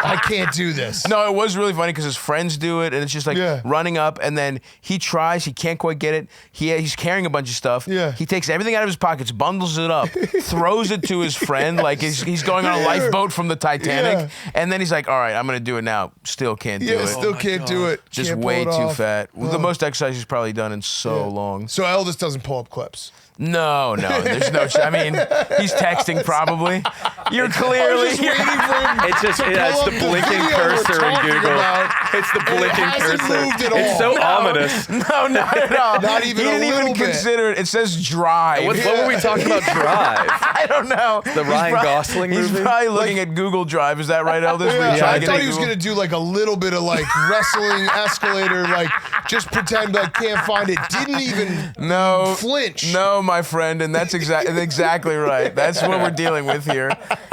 I can't do this. No, it was really funny because his friends do it, and it's just like running up, and then he tries, he can't quite get it. He's carrying a bunch of stuff. Yeah. He takes everything out of his pockets, bundles it up, throws it to his friend like he's going on a lifeboat from the Titanic, and then he's like, all right, I'm gonna do it now. Still can't do it. Still can't do it. Just Can't pull way it too off. fat. The most exercise he's probably done in so long. So Eldest doesn't pull up clips. No, there's no. I mean, he's texting probably. You're clearly. Just waiting for him It's just to it's pull the up blinking video we're cursor in talking Google. about. It's the And it blinking hasn't cursor. moved at It's all. so ominous. No, not at all. Not even he a didn't even little bit. consider it. It says drive. What were we talking about? Drive. I don't know. The Ryan Gosling He's movie? probably looking at Google Drive. Is that right, Eldest? Were you Yeah, trying I to thought get he was Google? gonna do like a little bit of like wrestling escalator, like just pretend I can't find it. Didn't even flinch. No, my friend, and that's exactly right. That's what we're dealing with here.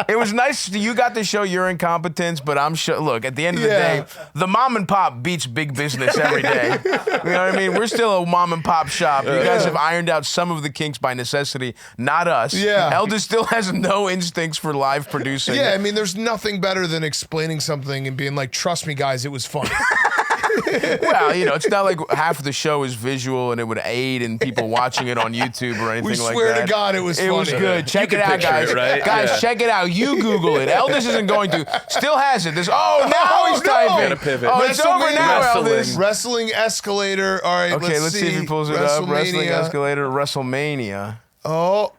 It was nice you got to show your incompetence, but I'm sure. Look, at the end of the day, the mom and pop beats big business every day. You know what I mean? We're still a mom and pop shop. You guys have ironed out some of the kinks by necessity, not us. Yeah. Eldest still has no instincts for live producing. Yeah, I mean, there's nothing better than explaining something and being like, "Trust me, guys, it was funny." Well, you know, it's not like half of the show is visual and it would aid in people watching it on YouTube or anything like that. We swear to God, it was funny. It was good. Check it can out, picture guys. it, right? Guys, Yeah. check it out. You Google it. Eldest isn't going to. Still has it. Now he's no. typing. Gotta pivot. Oh, it's over now, Wrestling. Eldest. Wrestling escalator. All right, Okay, let's see if he pulls it up. Wrestling WrestleMania. escalator, WrestleMania. Oh,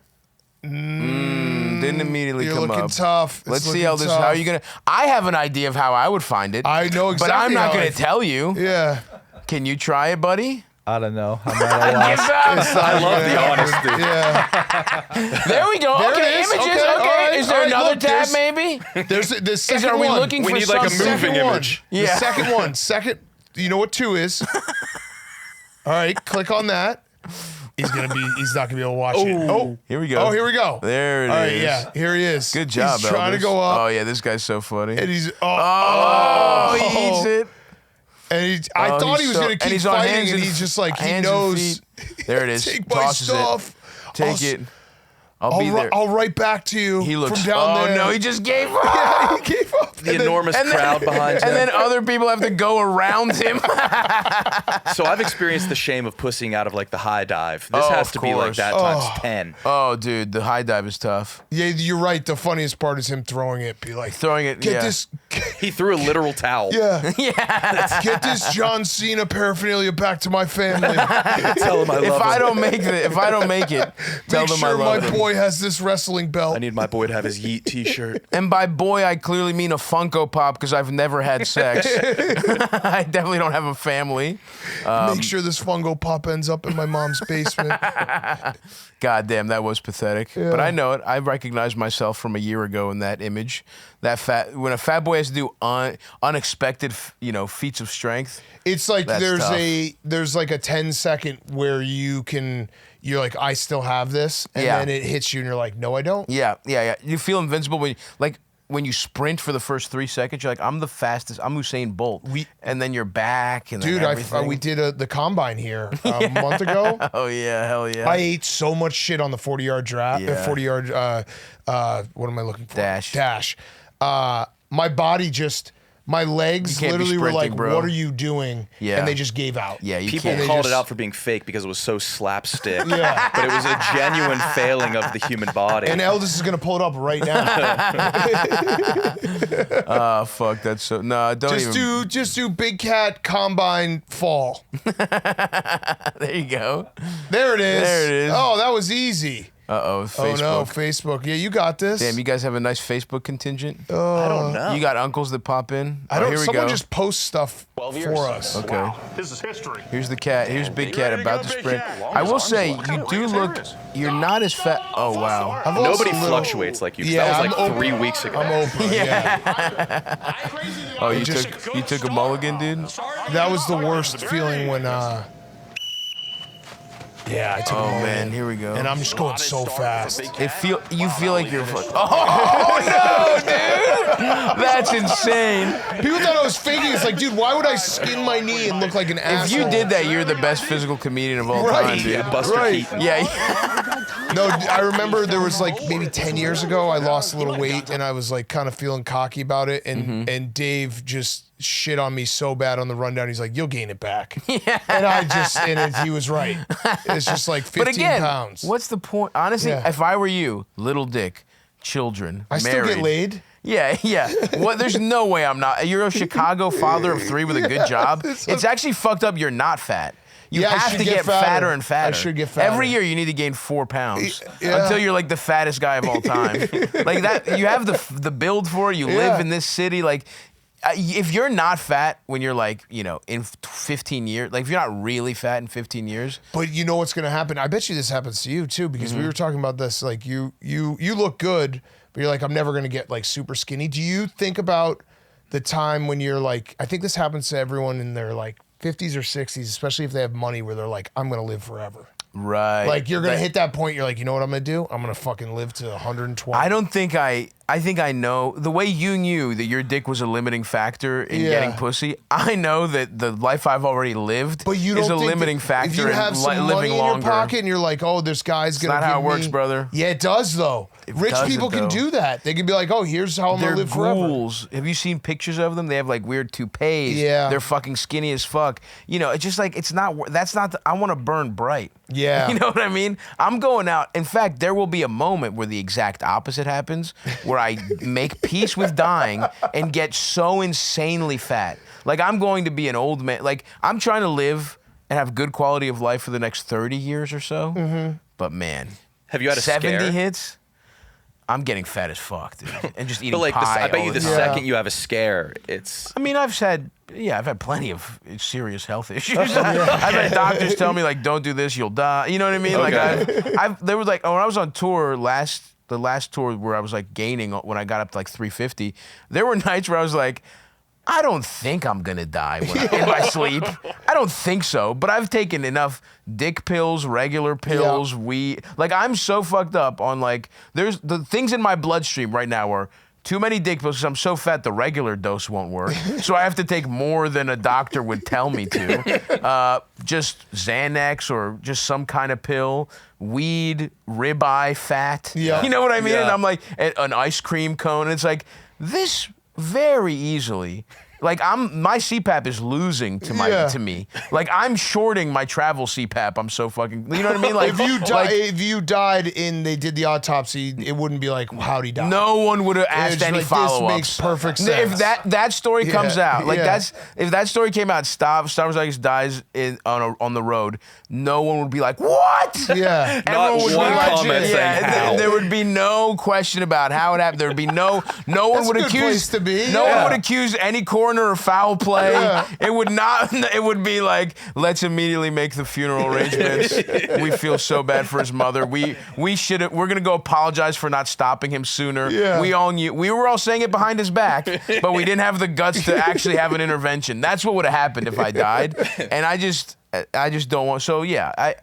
Didn't immediately you're come looking up. tough. It's Let's see, looking Eldest. tough. How are you gonna? I have an idea of how I would find it. I know exactly. but I'm not how gonna I- tell you. Yeah. Can you try it, buddy? I don't know. I'm at a loss. Give up. I love the honesty. Yeah. There we go. There Okay, it is. images. Okay, Okay, all right, is there all right, another look, tab there's- maybe? There's the second Are we one. looking We for need like a some moving Second one. image. The Yeah. second one. Second. You know what 2 is? All right, click on that. He's not gonna be able to watch it. Oh, Here we go. Oh, here we go. There it is. All right, yeah, here he is. Good job, He's trying to Elvis. go up, Oh yeah, this guy's so funny. and he's Oh, he eats it. And I Oh, thought he's he was so- gonna and keep he's on fighting, hands and and- he's just like he hands and knows. feet. There it is. Take my Tosses stuff. it. Take it. I'll be there. I'll write back to you He looks. from down oh there. no, he just gave up. Yeah, he gave up. The enormous crowd behind him. And then other people have to go around him. So I've experienced the shame of pussing out of like the high dive. This Oh, has of to be like course. that times 10. Oh, dude, the high dive is tough. Yeah, you're right. The funniest part is him throwing it. Be like, Throwing it. get yeah. this. He threw a literal towel. Yeah. Yeah. Get this John Cena paraphernalia back to my family. Tell him I love If I him. don't make it, tell Make them sure I love my them. boy has this wrestling belt. I need my boy to have his Yeet t-shirt. And by boy, I clearly mean a Funko Pop because I've never had sex. I definitely don't have a family. Make sure this Fungo Pop ends up in my mom's basement. God damn, that was pathetic. But I know it. I recognize myself from a year ago in that image. When a fat boy has to do unexpected, feats of strength. It's like That's tough. there's like a 10-second where you're like, I still have this, and Yeah. then it hits you, and you're like, no, I don't. Yeah. You feel invincible when you sprint for the first 3 seconds. You're like, I'm the fastest. I'm Usain Bolt. And then you're back. And Dude, then everything. we did the combine here a month ago. Oh yeah, hell yeah. I ate so much shit on the 40-yard draft. Yeah. 40-yard. What am I looking for? Dash. My body just. My legs You can't be literally were like, sprinting, bro. "What are you doing?" Yeah. And they just gave out. Yeah, you People can't. called just- it out for being fake because it was so slapstick. Yeah. But it was a genuine failing of the human body. And Eldest is gonna pull it up right now. Oh fuck, that's so. No, don't even. just do Big Cat Combine Fall. There you go. There it is. There it is. Oh, that was easy. Uh-oh, Facebook. Oh no, Facebook. Yeah, you got this. Damn, you guys have a nice Facebook contingent. I don't know. You got uncles that pop in. I don't. Here we Someone go. just posts stuff for us. Okay. This is history. Here's the cat. Here's Big Cat ready to about go, to Big sprint. Cat? I will say, you do look. You're not as fat. Oh wow. I've lost Nobody a little- fluctuates like you. 'Cause Yeah, that was I'm like open. 3 weeks ago. I'm open. Yeah. Oh, you just- took a mulligan, dude. That was the worst feeling when. Yeah, I took Oh a moment. man, here we go. And I'm just going so fast. You feel like you're fucking. Oh no, dude! That's insane. People thought I was faking. It's like, dude, why would I skin my knee and look like an asshole? If you did that, you're the best physical comedian of all Right. time, dude. Yeah, Buster Keaton. Yeah. No, I remember there was like maybe 10 years ago, I lost a little weight and I was like kind of feeling cocky about it. And Dave just shit on me so bad on the rundown. He's like, you'll gain it back. Yeah. And he was right. It's just like 15 But again, pounds. what's the point? Honestly, Yeah. if I were you, little dick, children, I still married. get laid. Yeah, yeah. Well, there's no way I'm not. You're a Chicago father of 3 with a good job. It's actually fucked up you're not fat. You Yeah, I have should to get get fatter. fatter and fatter. I should get fatter. Every year you need to gain 4 pounds Yeah. until you're like the fattest guy of all time. Like that, you have the build for it. You Yeah. live in this city. Like, if you're not fat when you're like, you know, in 15 years, like if you're not really fat in 15 years. But you know what's going to happen? I bet you this happens to you too, because we were talking about this. Like you look good, but you're like, I'm never going to get like super skinny. Do you think about the time when you're like, I think this happens to everyone in their like 50s or 60s, especially if they have money where they're like, I'm going to live forever. Right. Like you're going to hit that point. You're like, you know what I'm going to do? I'm going to fucking live to 120. I think I know the way you knew that your dick was a limiting factor in Yeah. getting pussy. I know that the life I've already lived But you don't is a think limiting that factor if you have in some living money longer. in your pocket and you're like, oh, this guy's going to not how it works, brother. Yeah, it does though. Rich doesn't, people can though. do that. They can be like, oh, here's how I'm going They're to live forever. ghouls. Have you seen pictures of them? They have like weird toupees. Yeah. They're fucking skinny as fuck. You know, it's just like, it's not, that's not, I want to burn bright. Yeah. You know what I mean? I'm going out. In fact, there will be a moment where the exact opposite happens, where I make peace with dying and get so insanely fat. Like I'm going to be an old man. Like I'm trying to live and have good quality of life for the next 30 years or so. Mm-hmm. But man, Have you had a 70 scare? hits, I'm getting fat as fuck, dude. And just eating But like, pie I bet all you the time. second you have a scare, it's I mean, I've had plenty of serious health issues. I've had doctors tell me like, don't do this, you'll die. You know what I mean? Okay. Like there was like, when I was on tour the last tour where I was like gaining when I got up to like 350, there were nights where I was like, I don't think I'm gonna die in my sleep. I don't think so, but I've taken enough dick pills, regular pills, weed. Like I'm so fucked up on like, there's the things in my bloodstream right now are too many dick pills because I'm so fat the regular dose won't work. So I have to take more than a doctor would tell me to. Just Xanax or just some kind of pill, weed, ribeye fat. Yeah. You know what I mean? Yeah. And I'm like, an ice cream cone. It's like, this very easily. Like my CPAP is losing to me. Like I'm shorting my travel CPAP. I'm so fucking. You know what I mean? Like If you died and they did the autopsy, it wouldn't be like, how'd he die? no one would have asked It's any like, follow-ups. This makes perfect sense. If that story comes out, like yeah. if that story came out, Stavvy dies on the road, no one would be like, what? Yeah. Not Everyone would one be like, comment saying how. there would be no question about how it happened. There would be no one That's would a good accuse place to be, no yeah. one would accuse any coroner of foul play. Yeah. It would not. It would be like, let's immediately make the funeral arrangements. We feel so bad for his mother. We should. We're gonna go apologize for not stopping him sooner. Yeah. We all knew. We were all saying it behind his back, but we didn't have the guts to actually have an intervention. That's what would have happened if I died. And I just don't want. So yeah,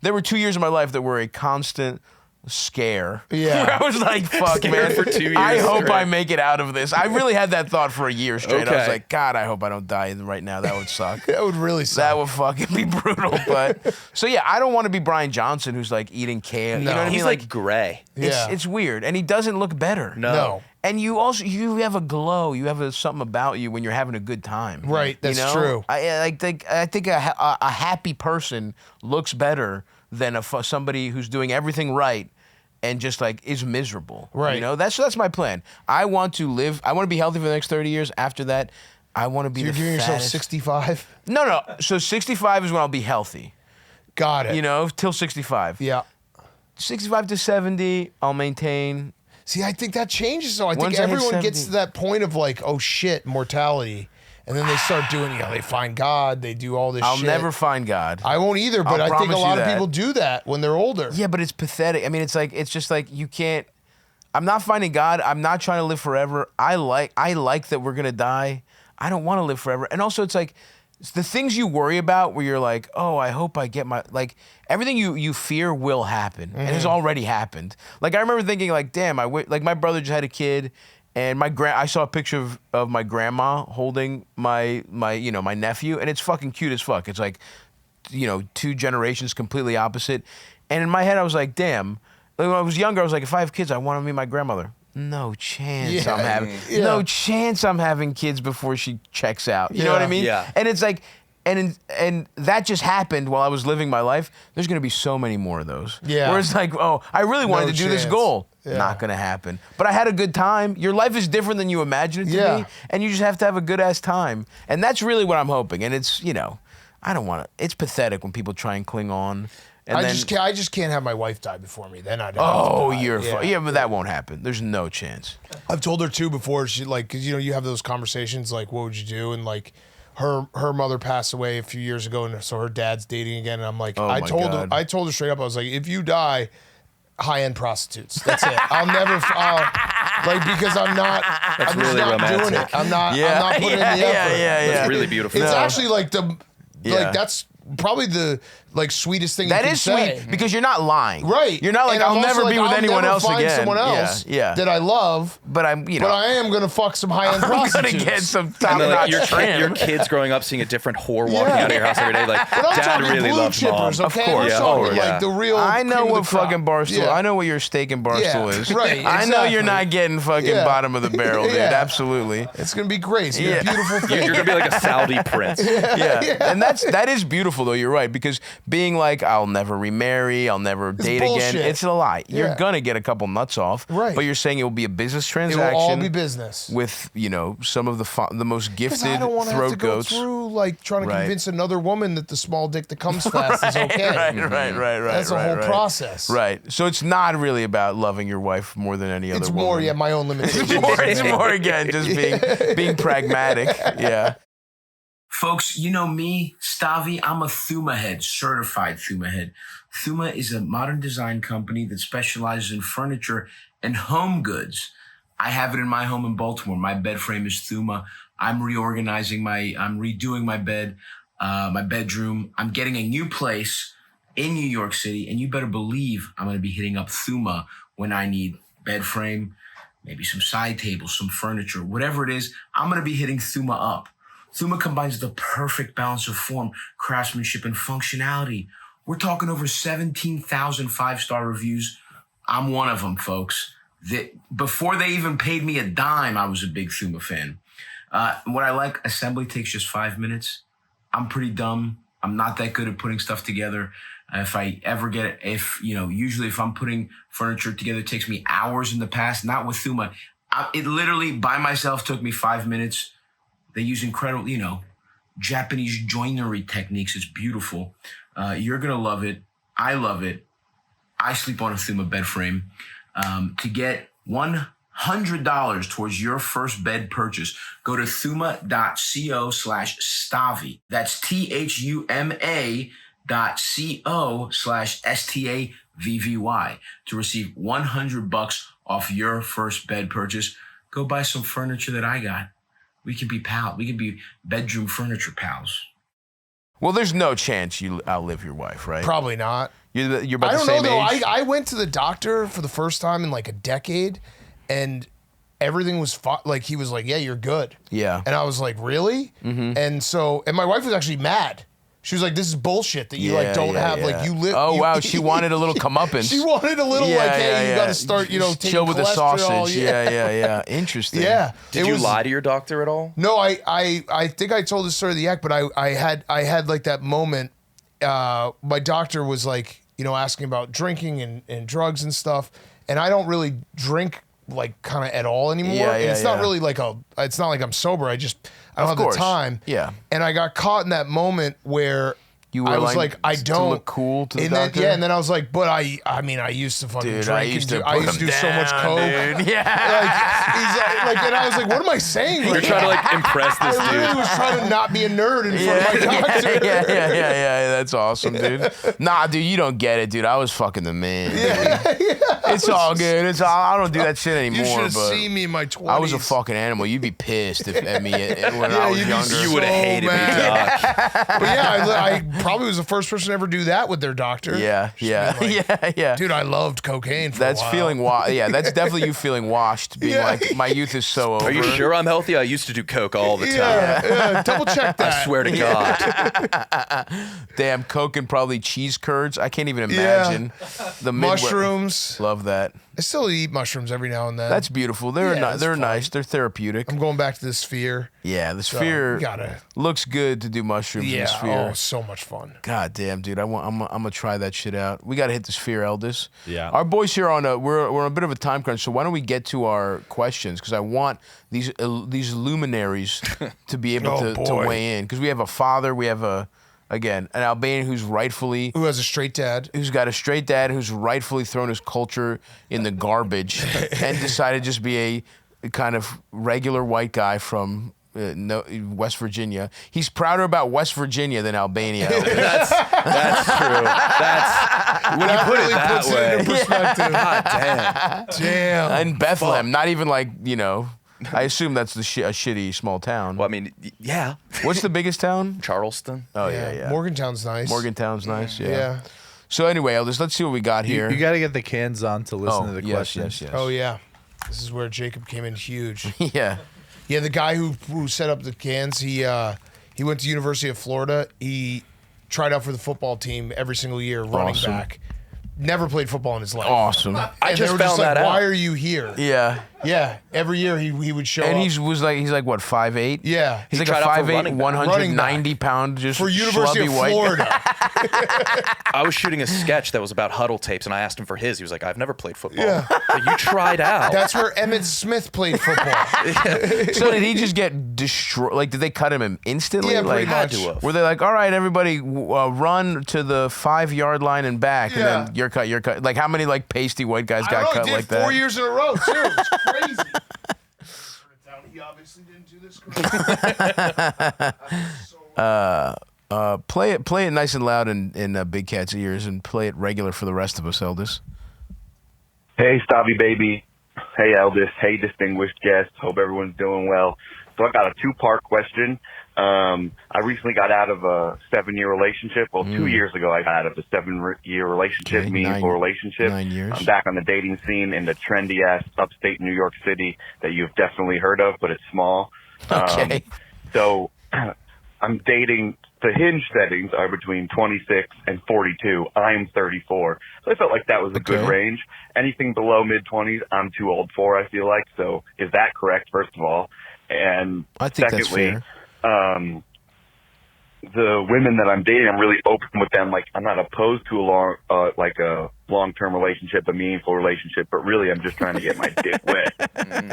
there were 2 years of my life that were a constant scare. Yeah. Where I was like, fuck, man. for 2 years I hope straight. I make it out of this. I really had that thought for a year straight. I was Okay. like, God, I hope I don't die right now. That would suck. That would really suck. That would fucking be brutal. But so yeah, I don't want to be Brian Johnson who's like eating kale. You know what I he's mean? like gray. Yeah. It's weird, and he doesn't look better. No. And you have a glow. You have something about you when you're having a good time. Right, that's you know? true. I think a happy person looks better than somebody who's doing everything right and just like is miserable. Right. You know, that's my plan. I want to live. I want to be healthy for the next 30 years. After that, I want to be You're the giving yourself fattest. 65? No. So 65 is when I'll be healthy. Got it. You know, till 65. Yeah. 65 to 70, I'll maintain. See, I think that changes. So I think Once I hit everyone gets 70. to that point of like, oh shit, mortality. And then they start doing, they find God, they do all this I'll shit. never find God. I won't either, but I'll I think a promise lot you of that. people do that when they're older. Yeah, but it's pathetic. I mean, it's just like you can't. I'm not finding God. I'm not trying to live forever. I like that we're gonna die. I don't want to live forever. And also, it's like it's the things you worry about where you're like, oh, I hope I get my, like, everything you fear will happen and has already happened. Like, I remember thinking, like, damn, like, my brother just had a kid, and I saw a picture of my grandma holding my nephew, and it's fucking cute as fuck. It's like, 2 generations completely opposite. And in my head, I was like, damn. Like, when I was younger, I was like, if I have kids, I want to meet my grandmother. No chance no chance I'm having kids before she checks out. You know what I mean? Yeah. And it's like, and that just happened while I was living my life. There's gonna be so many more of those. Yeah. Where it's like, oh, I really wanted to do this goal. Yeah. Not gonna happen. But I had a good time. Your life is different than you imagine it to be, and you just have to have a good ass time. And that's really what I'm hoping. And it's, I don't want to. It's pathetic when people try and cling on. And I just can't have my wife die before me. Then I'd have oh, to die. you're but that won't happen. There's no chance. I've told her too before. She because you have those conversations like, what would you do? And like, her mother passed away a few years ago, and so her dad's dating again. And I'm like, I told her straight up, I was like, if you die, high-end prostitutes. That's it. I'll never because I'm not. That's I'm just really not romantic. doing it. I'm not putting in the effort. That's really beautiful. It's actually like that's probably the sweetest thing That you can is say. sweet because you're not lying. Right. You're not like, And I'll I'm never also be with I'll anyone never else find again. someone else Yeah. that I love. But I am gonna fuck some high-end I'm prostitutes. gonna get some And then, top-notch your trim. kids growing up seeing a different whore walking out of your house every day, like, But I'm Dad talking really blue loves Mom. chippers, okay? Of course. I'm talking Yeah. like the real. I know cream of what the crop. fucking Barstool. Yeah. I know what your steak and Barstool Yeah, is. right, I know you're exactly. not getting fucking Yeah. bottom of the barrel, dude. Yeah. Absolutely. It's gonna be great. It's gonna be Yeah. a beautiful thing. You're gonna be like a Saudi prince. Yeah. And that is beautiful though. You're right, because being like, I'll never remarry, I'll never date bullshit. again. It's a lie. You're Yeah. gonna get a couple nuts off. Right. But you're saying it will be a business It transaction. will all be business. With some of the most Because gifted I don't want to have throat to go goats. through trying to Right. convince another woman that the small dick that comes fast is okay. Right. That's a whole process. Right. So it's not really about loving your wife more than any other It's woman. more, my own limitations. It's more again, just being pragmatic. Yeah. Folks, you know me, Stavvy, I'm a Thuma head, certified Thuma head. Thuma is a modern design company that specializes in furniture and home goods. I have it in my home in Baltimore. My bed frame is Thuma. I'm redoing my bed, my bedroom. I'm getting a new place in New York City, and you better believe I'm going to be hitting up Thuma when I need bed frame, maybe some side tables, some furniture, whatever it is. I'm going to be hitting Thuma up. Thuma combines the perfect balance of form, craftsmanship, and functionality. We're talking over 17,000 5-star reviews. I'm one of them, folks. Before they even paid me a dime, I was a big Thuma fan. What I like, assembly takes just 5 minutes. I'm pretty dumb. I'm not that good at putting stuff together. If I ever get it, usually if I'm putting furniture together, it takes me hours in the past. Not with Thuma. It literally, by myself, took me 5 minutes. They use incredible, Japanese joinery techniques. It's beautiful. You're going to love it. I love it. I sleep on a Thuma bed frame. To get $100 towards your first bed purchase, go to thuma.co/Stavvy. That's THUMA.co/STAVVY to receive $100 off your first bed purchase. Go buy some furniture that I got. We can be pals. We can be bedroom furniture pals. Well, there's no chance you outlive your wife, right? Probably not. You're about I the don't same know though. age. I went to the doctor for the first time in like a decade, and everything was he was like, "Yeah, you're good." Yeah. And I was like, "Really?" Mm-hmm. And my wife was actually mad. She was like, "This is bullshit that you don't have you live." Oh wow, she wanted a little comeuppance. She wanted a little you got to start taking chill with the cholesterol. sausage. Yeah. Interesting. Yeah. Did you lie to your doctor at all? No, I think I told this story of the act, but I had like that moment. My doctor was like, asking about drinking and drugs and stuff, and I don't really drink like kind of at all anymore. And it's not really it's not like I'm sober. I don't have the time. Yeah. And I got caught in that moment where You were I was like, I to don't look cool to the and doctor. then, and then I was like, but I mean, I used to fucking Dude, drink. I used to I used to do so much coke. Dude. Yeah. And I was like, what am I saying? You're trying to like impress this I literally dude. was trying to not be a nerd in front of my doctor. Yeah. That's awesome, dude. Nah, dude, you don't get it, dude. I was fucking the man. It's all good. I don't do that shit anymore. You should have but seen me in my 20s. I was a fucking animal. You'd be pissed at me when I was you'd be younger. You would have hated me, mad. Doc. But yeah, I probably was the first person to ever do that with their doctor. Yeah. Dude, I loved cocaine for That's a while. feeling that's definitely you feeling washed, being like, my youth is so over. Are you sure I'm healthy? I used to do coke all the time. Yeah, double check that. I swear to God. Damn, coke and probably cheese curds. I can't even imagine the Mushrooms. Love that. I still eat mushrooms every now and then. That's beautiful. They're that's they're fun. nice. They're therapeutic. I'm going back to the Sphere. Yeah, the So, Sphere you gotta. looks good to do mushrooms in Yeah, the Sphere. oh, so much fun. God damn, dude! I'm gonna try that shit out. We gotta hit the Sphere, Eldest. Yeah. Our boys here we're on a bit of a time crunch, so why don't we get to our questions? Because I want these luminaries to be able Oh, to boy. weigh in. Because we have a father, we have an Albanian who's rightfully Who has a straight dad? who's got a straight dad who's rightfully thrown his culture in the garbage and decided to just be a kind of regular white guy from West Virginia. He's prouder about West Virginia than Albania. That's true. That's when you put it that puts way. it into perspective. God damn. Damn. And Bethlehem, not even like, I assume that's a shitty small town. Well, I mean, yeah. What's the biggest town? Charleston. Oh, yeah. Morgantown's nice. Morgantown's nice, Yeah. So anyway, Eldest, let's see what we got here. You got to get the cans on to listen to the yes, questions. yes. Oh yeah. This is where Jacob came in huge. Yeah. Yeah, the guy who set up the cans, he went to University of Florida. He tried out for the football team every single year, running Awesome. back. Never played football in his life. Awesome. And I they just were found like, that out. Why are you here? Yeah. Yeah, every year he would show And up. he's like what, 5'8"? Yeah. He's He like a tried out for 5'8", running back. 190 pound, just for University schlubby of white Florida. I was shooting a sketch that was about huddle tapes, and I asked him for his. He was like, "I've never played football." Yeah. Like, you tried out. That's where Emmitt Smith played football. So did he just get destroyed? Like, did they cut him instantly? Yeah, like, pretty much. Had to have. Were they like, all right, everybody, run to the 5-yard line and back, and Yeah. then you're cut. Like, how many like pasty white guys I got don't know, cut he did like that? 4 years in a row, too. It's crazy. He obviously didn't do this correctly. Play it nice and loud in Big Cat's ears, and play it regular for the rest of us, Eldest. Hey, Stavvy baby. Hey, Eldest. Hey, distinguished guests. Hope everyone's doing well. So I got a two-part question. I recently got out of a 7-year relationship. Well, 2 years ago, I got out of a 7-year relationship, Okay, meaningful relationship. 9 years. I'm back on the dating scene in the trendy-ass upstate New York City that you've definitely heard of, but it's small. Okay. So I'm dating. The hinge settings are between 26 and 42. I'm 34. So I felt like that was a good Okay. range. Anything below mid-20s, I'm too old for, I feel like. So is that correct, first of all? And I think that's secondly, fair. the women that I'm dating, I'm really open with them. Like, I'm not opposed to a long-term relationship, a meaningful relationship, but really I'm just trying to get my dick wet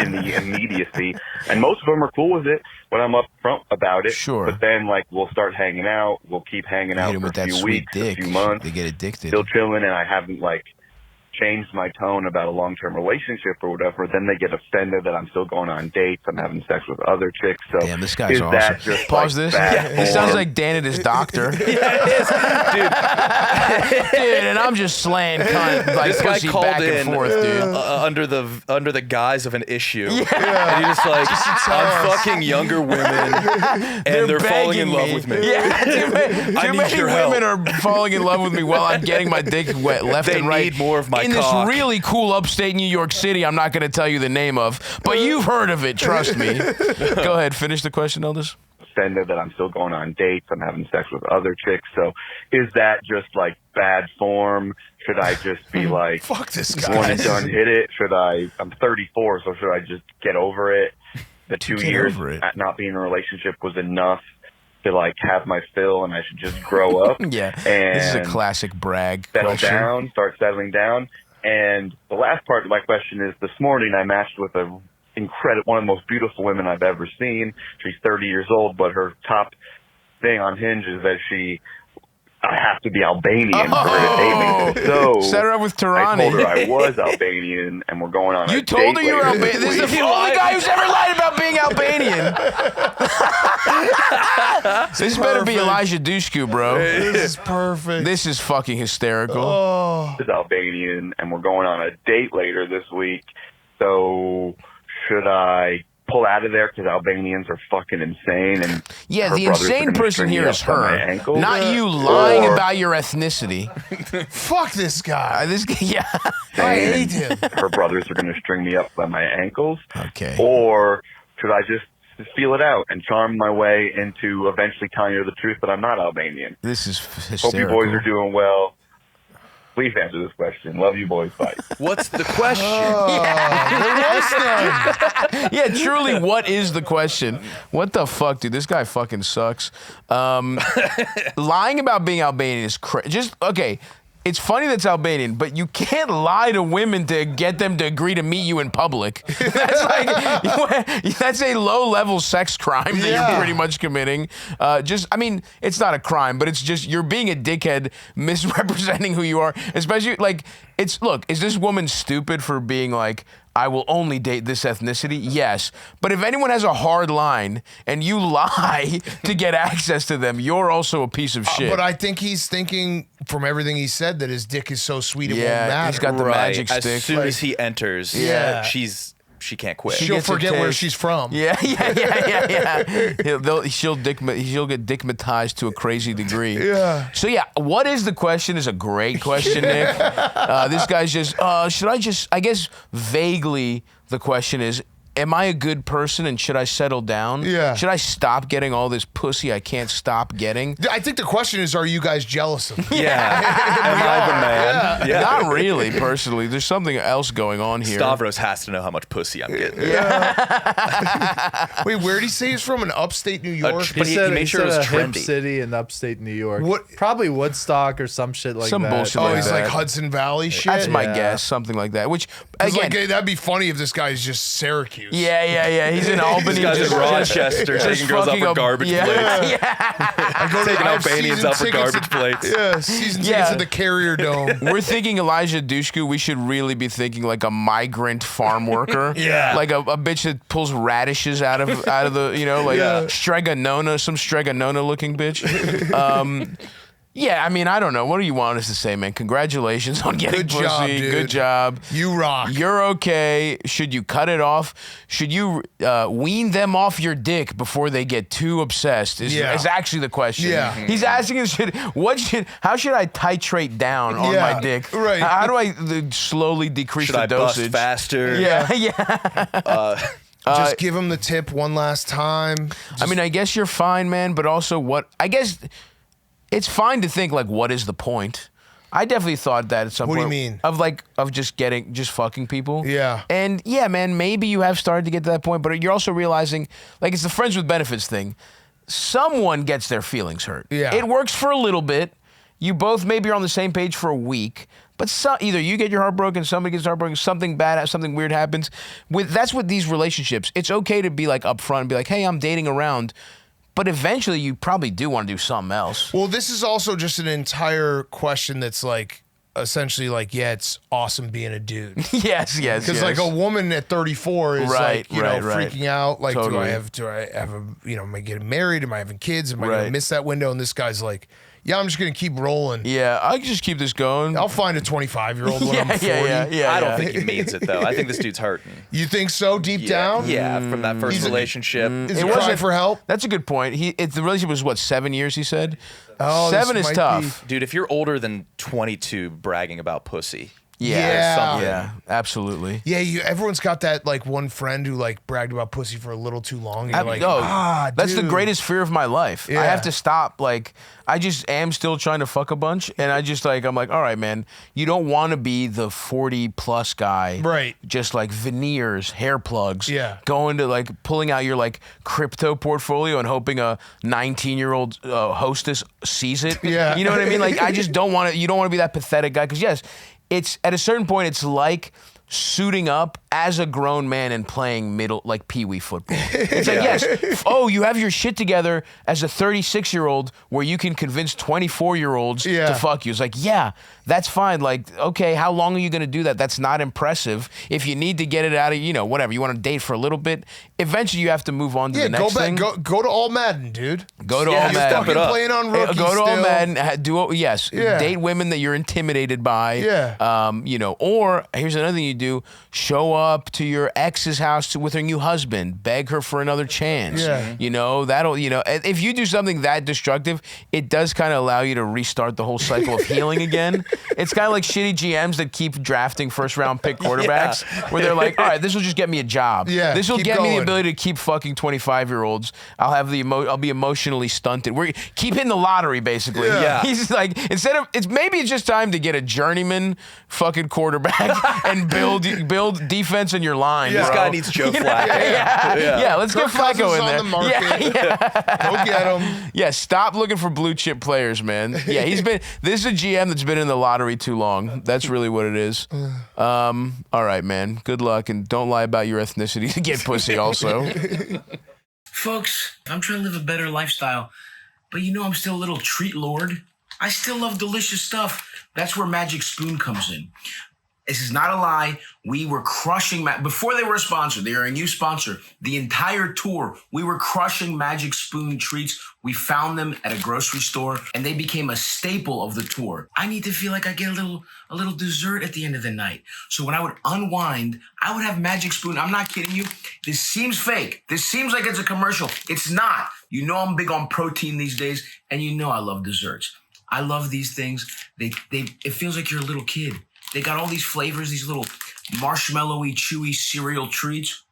in the immediacy. And most of them are cool with it when I'm upfront about it. Sure. But then, like, we'll start hanging out. We'll keep hanging out Hit 'em for with a that few sweet weeks, dick. a few months. They get addicted. Still chilling, and I haven't, like, changed my tone about a long-term relationship or whatever. Then they get offended that I'm still going on dates. I'm having sex with other chicks. So Damn, this guy's is awesome. that just Pause like this. bad He sounds form? like Dan at his doctor. Dude, and I'm just slaying cunt, like This guy pussy called back in and forth, dude. under the guise of an issue. And he's just like, I'm fucking younger women, and they're falling in begging love with me. Yeah, too need many your women help. are falling in love with me while I'm getting my dick wet left They and right. need more of my in cock. this really cool upstate New York City. I'm not going to tell you the name of, but you've heard of it. Trust me. Go ahead, finish the question, Eldest. Offended that I'm still going on dates. I'm having sex with other chicks. So is that just like bad form? Should I just be like, Fuck this one guy. and done, hit it? I'm 34, so should I just get over it? The 2 get years over it. at not being in a relationship was enough to like have my fill, and I should just grow up. Yeah, and this is a classic brag settle question. down, start settling down. And the last part of my question is, this morning I matched with one of the most beautiful women I've ever seen. She's 30 years old, but her top thing on Hinge is that she I have to be Albanian for her to date me. So set her up with I Turani. told her I was Albanian, and we're going on You a told date her you were later Albanian. This is the only guy who's ever lied about being Albanian. This better be Elijah Dushku, bro. This is perfect. This is fucking hysterical. Oh. is Albanian, and we're going on a date later this week. So should I pull out of there because Albanians are fucking insane? And Yeah, her the brothers are insane gonna person string me here up is by my her, ankles? not you lying Or- about your ethnicity. Fuck this guy. Yeah. I hate him. Her brothers are going to string me up by my ankles. Okay. Or should I just feel it out and charm my way into eventually telling her the truth that I'm not Albanian? This is Hope hysterical. you boys are doing well. Please answer this question. Love you boys. Bye. What's the question? Yeah, truly, what is the question? What the fuck, dude? This guy fucking sucks. Lying about being Albanian is okay. It's funny that's Albanian, but you can't lie to women to get them to agree to meet you in public. That's that's a low-level sex crime that you're pretty much committing. I mean, it's not a crime, but it's just you're being a dickhead, misrepresenting who you are. Especially look, is this woman stupid for being like, I will only date this ethnicity? Yes. But if anyone has a hard line and you lie to get access to them, you're also a piece of shit. But I think he's thinking from everything he said that his dick is so sweet it won't Yeah, matter. he's got the magic As stick. soon as he enters, Yeah. she can't quit. She'll gets a forget where taste. she's from. Yeah. She'll get dickmatized to a crazy degree. Yeah. So yeah, what is the question is a great question, Nick. This guy's just, I guess vaguely the question is, am I a good person and should I settle down? Yeah. Should I stop getting all this pussy I can't stop getting? I think the question is, are you guys jealous of me? Yeah. Am I the man? Yeah. Not really, personally. There's something else going on here. Stavros has to know how much pussy I'm getting. Wait, where did he say he's from? In upstate New York? But he made sure it was a hip trendy. city in upstate New York. What- Probably Woodstock or some shit like Some that. bullshit Oh, like he's that. like Hudson Valley shit? That's my Yeah. guess, something like that. Which, 'Cause, again, like, that'd be funny if this guy's just Syracuse. yeah. He's in Albany. These guys in Rochester taking girls out for garbage plates. I go to Taking I have Albanians season out for tickets garbage at- plates. Yeah, season Yeah. tickets at the Carrier Dome. We're thinking Elijah Dushku. We should really be thinking like a migrant farm worker. Yeah. Like a bitch that pulls radishes out of the, Stregonona, some Stregonona looking bitch. Yeah, I mean, I don't know. What do you want us to say, man? Congratulations on getting Good pussy. job, dude. Good job. You rock. You're okay. Should you cut it off? Should you wean them off your dick before they get too obsessed? Is actually the question. Yeah. He's asking us, how should I titrate down on my dick? Right. How do I slowly decrease Should the I bust dosage? faster? Yeah. Just give him the tip one last time. I mean, I guess you're fine, man, but also I guess it's fine to think like, what is the point? I definitely thought that at some What do point. you mean? Of just fucking people. Yeah. And yeah, man, maybe you have started to get to that point, but you're also realizing, like, it's the friends with benefits thing. Someone gets their feelings hurt. Yeah. It works for a little bit. You both maybe are on the same page for a week, but either you get your heart broken, somebody gets heartbroken, something bad, something weird happens. That's with these relationships. It's okay to be like upfront and be like, hey, I'm dating around. But eventually, you probably do want to do something else. Well, this is also just an entire question that's like, essentially like, yeah, it's awesome being a dude. Yes. Because like a woman at 34 is Right, like, you right. know, freaking out. Like, Totally. do I have a, am I getting married? Am I having kids? Am I going Right. to miss that window? And this guy's like, yeah, I'm just going to keep rolling. Yeah, I can just keep this going. I'll find a 25-year-old when I'm 40. Yeah. I don't think he means it though. I think this dude's hurting. You think so, deep down? Yeah, from that first He's a- relationship. Is he crying for help? That's a good point. The relationship was what, 7 years? He said. Oh, this 7 is might tough. Dude, if you're older than 22 bragging about pussy, Yeah. Yeah, absolutely. Yeah, everyone's got that like one friend who like bragged about pussy for a little too long. And you're like, That's the dude. greatest fear of my life. Yeah. I have to stop. Like, I just am still trying to fuck a bunch, and I'm like, all right, man, you don't want to be the 40+ guy, Right. Just like veneers, hair plugs, Yeah. going to like pulling out your like crypto portfolio and hoping a 19-year-old hostess sees it. Yeah. You know what I mean? Like, I just don't want to. You don't want to be that pathetic guy, because yes, it's at a certain point, it's like suiting up as a grown man and playing like pee-wee football. It's like, yes, oh, you have your shit together as a 36-year-old where you can convince 24-year-olds to fuck you. It's like, yeah, that's fine. Like, okay, how long are you going to do that? That's not impressive. If you need to get it out of, whatever, you want to date for a little bit, eventually you have to move on to the next thing. Go to All Madden, dude. Go to All Madden. Fucking playing on rookie Go to still. All Madden. Date women that you're intimidated by. Yeah. Or here's another thing you do: show up to your ex's house with her new husband, beg her for another chance. Yeah. That'll if you do something that destructive, it does kind of allow you to restart the whole cycle of healing again. It's kind of like shitty GMs that keep drafting first-round pick quarterbacks, where they're like, all right, this will just get me a job. Yeah, this will keep get me the going. ability to keep fucking 25-year-olds. I'll be emotionally stunted. Keep hitting the lottery, basically. Yeah. He's like, maybe it's just time to get a journeyman fucking quarterback and build defense in your line. This bro. guy needs Joe Flacco. Let's Kirk get Flacco Cousins in on there. the market. Go get him. Yeah, stop looking for blue chip players, man. Yeah, this is a GM that's been in the lottery too long. That's really what it is. All right, man. Good luck, and don't lie about your ethnicity to get pussy also. Folks, I'm trying to live a better lifestyle, but I'm still a little treat lord. I still love delicious stuff. That's where Magic Spoon comes in. This is not a lie. We were crushing, before they were a sponsor, they are a new sponsor. The entire tour, we were crushing Magic Spoon treats. We found them at a grocery store and they became a staple of the tour. I need to feel like I get a little dessert at the end of the night. So when I would unwind, I would have Magic Spoon. I'm not kidding you. This seems fake. This seems like it's a commercial. It's not. I'm big on protein these days, and I love desserts. I love these things. It feels like you're a little kid. They got all these flavors, these little marshmallowy, chewy cereal treats.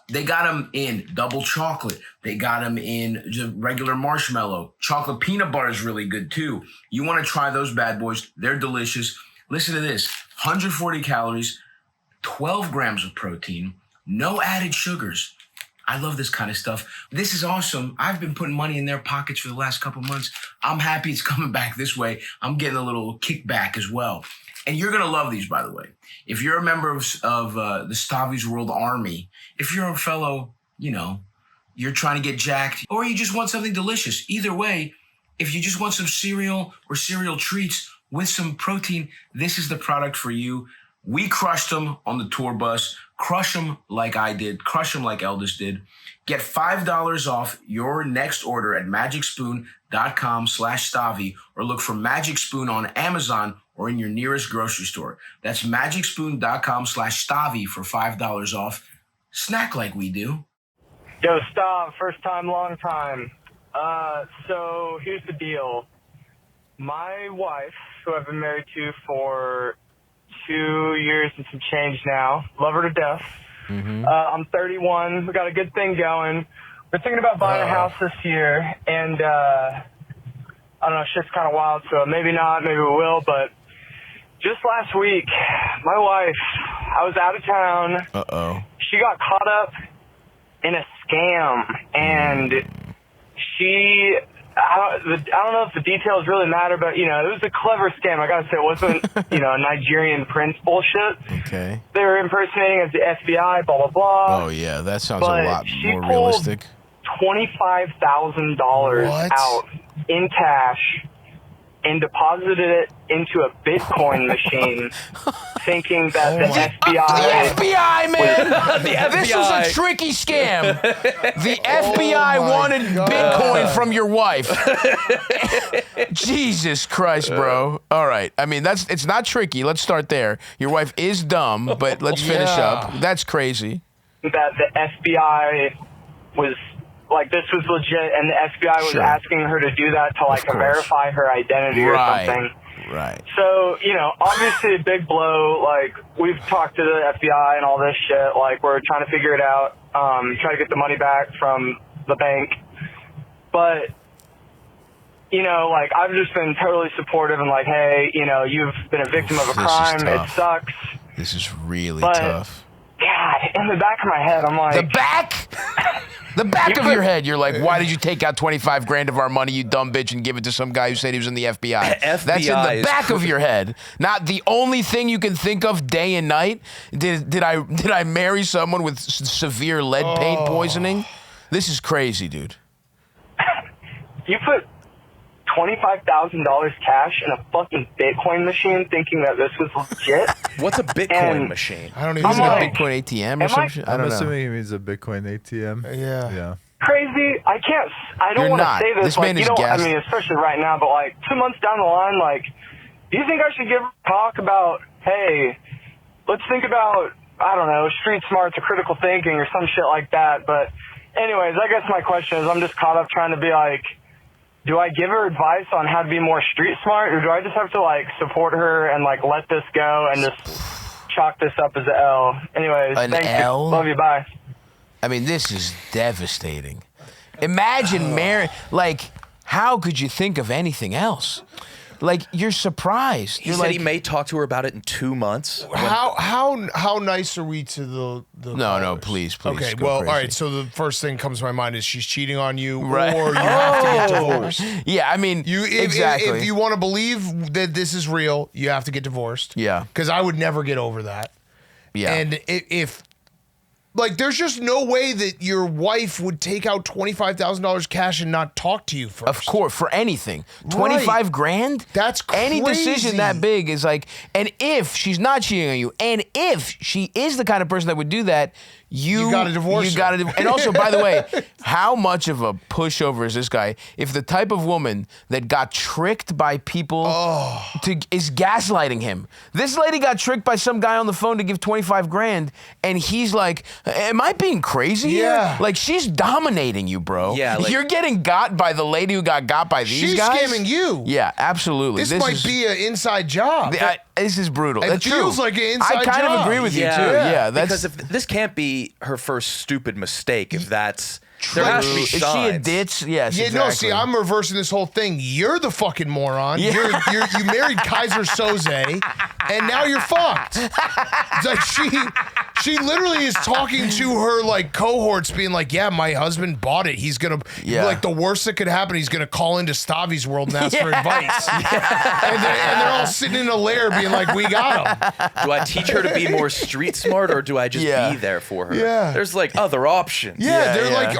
They got them in double chocolate. They got them in just regular marshmallow. Chocolate peanut butter is really good too. You want to try those bad boys. They're delicious. Listen to this. 140 calories, 12 grams of protein, no added sugars. I love this kind of stuff. This is awesome. I've been putting money in their pockets for the last couple months. I'm happy it's coming back this way. I'm getting a little kickback as well. And you're going to love these, by the way. If you're a member of the Stavvy's World Army, if you're a fellow, you're trying to get jacked, or you just want something delicious. Either way, if you just want some cereal or cereal treats with some protein, this is the product for you. We crushed them on the tour bus. Crush them like I did. Crush them like Eldest did. Get $5 off your next order at magicspoon.com/Stavvy or look for Magic Spoon on Amazon or in your nearest grocery store. That's magicspoon.com/Stavvy for $5 off. Snack like we do. Yo, Stav, first time, long time. So here's the deal. My wife, who I've been married to for 2 years and some change now, love her to death. I'm 31. We got a good thing going. We're thinking about buying a house this year, and I don't know, shit's kind of wild, so maybe not, maybe we will, but just last week, my wife, I was out of town. She got caught up in a scam, and I don't know if the details really matter, but, it was a clever scam. I gotta say, it wasn't, a Nigerian prince bullshit. Okay. They were impersonating as the FBI, blah, blah, blah. Oh, yeah, that sounds a lot more realistic. $25,000 out in cash and deposited it into a Bitcoin machine, thinking that the FBI... The FBI, man! This was FBI. a tricky scam. The FBI wanted Bitcoin from your wife. Jesus Christ, bro. All right. I mean, it's not tricky. Let's start there. Your wife is dumb, but let's finish up. That's crazy. That the FBI was... this was legit, and the FBI was asking her to do that to, verify her identity or something. Right. So, obviously a big blow. We've talked to the FBI and all this shit. We're trying to figure it out, try to get the money back from the bank. But, I've just been totally supportive and hey, you've been a victim of a crime. It sucks. This is really tough. God, in the back of my head, I'm like... The back? The back of your head, you're like, why did you take out 25 grand of our money, you dumb bitch, and give it to some guy who said he was in the FBI? That's in the back of your head, not the only thing you can think of day and night. Did I marry someone with severe lead paint poisoning? This is crazy, dude. You put $25,000 cash in a fucking Bitcoin machine thinking that this was legit? What's a Bitcoin machine? I don't even Is it know. a Bitcoin ATM or some shit? I I'm don't know. assuming he means a Bitcoin ATM. Yeah. Crazy. I don't You're want to not. say this, This man is I gassed. mean, especially right now, but like 2 months down the line, like, do you think I should give a talk about, hey, let's think about, I don't know, street smarts or critical thinking or some shit like that. But anyways, I guess my question is I'm just caught up trying to be like, do I give her advice on how to be more street smart, or do I just have to like support her and like let this go and just chalk this up as an L? Anyways, An thank L? you. Love you. Bye. I mean, this is devastating. Imagine like, how could you think of anything else? Like, you're surprised. He You're said like, he may talk to her about it in 2 months. How nice are we to the no, callers? please. Okay, go well, crazy. all right. So the first thing comes to my mind is she's cheating on you, Right. or you have to get divorced. Yeah, I mean, exactly. If you want to believe that this is real, you have to get divorced. Yeah. Because I would never get over that. yeah. And if like, there's just no way that your wife would take out $25,000 cash and not talk to you first. Of course, for anything. 25 grand? That's Any decision crazy. that big is like, and if she's not cheating on you, and if she is the kind of person that would do that, you gotta divorce her. And also, by the way, how much of a pushover is this guy? If the type of woman that got tricked by people is gaslighting him. This lady got tricked by some guy on the phone to give 25 grand, and he's like, am I being crazy here? Yeah. Like, she's dominating you, bro. Yeah, like- You're getting got by the lady who got by these She's guys. scamming you. Yeah, absolutely. This might be an inside job. This is brutal. It That's feels true. like an inside I kind of job. agree with you too. Yeah. Yeah, that's because if this can't be her first stupid mistake, if that's there has to be Is she a signs. ditch? Yes. Yeah, exactly. no, see, I'm reversing this whole thing. You're the fucking moron. Yeah. You married Kaiser Soze, and now you're fucked. It's like she literally is talking to her like cohorts, being like, "Yeah, my husband bought it. He's gonna like the worst that could happen. He's gonna call into Stavvy's world and ask for advice." And they're all sitting in a lair, being like, "We got him." Do I teach her to be more street smart, or do I just be there for her? Yeah. There's like other options. Yeah, they're yeah. like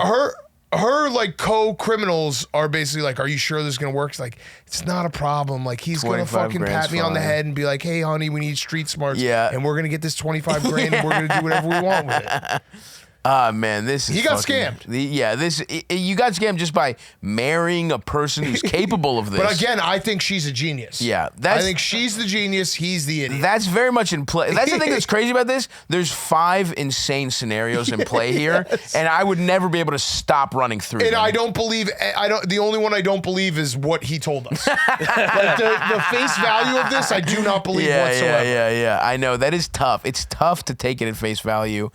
her like co-criminals are basically like, "Are you sure this is gonna work?" It's like, it's not a problem. Like, he's gonna 25 fucking grand's pat me on the fine. head and be like, "Hey, honey, we need street smarts. Yeah. and we're gonna get this 25 grand and we're gonna do whatever we want with it." Ah, man, this is He got fucking- scammed. You got scammed just by marrying a person who's capable of this. But again, I think she's a genius. Yeah, I think she's the genius. He's the idiot. That's very much in play. That's the thing that's crazy about this. There's 5 insane scenarios in play here, and I would never be able to stop running through And them. I don't believe. The only one I don't believe is what he told us. Like the face value of this, I do not believe whatsoever. Yeah. I know that is tough. It's tough to take it at face value,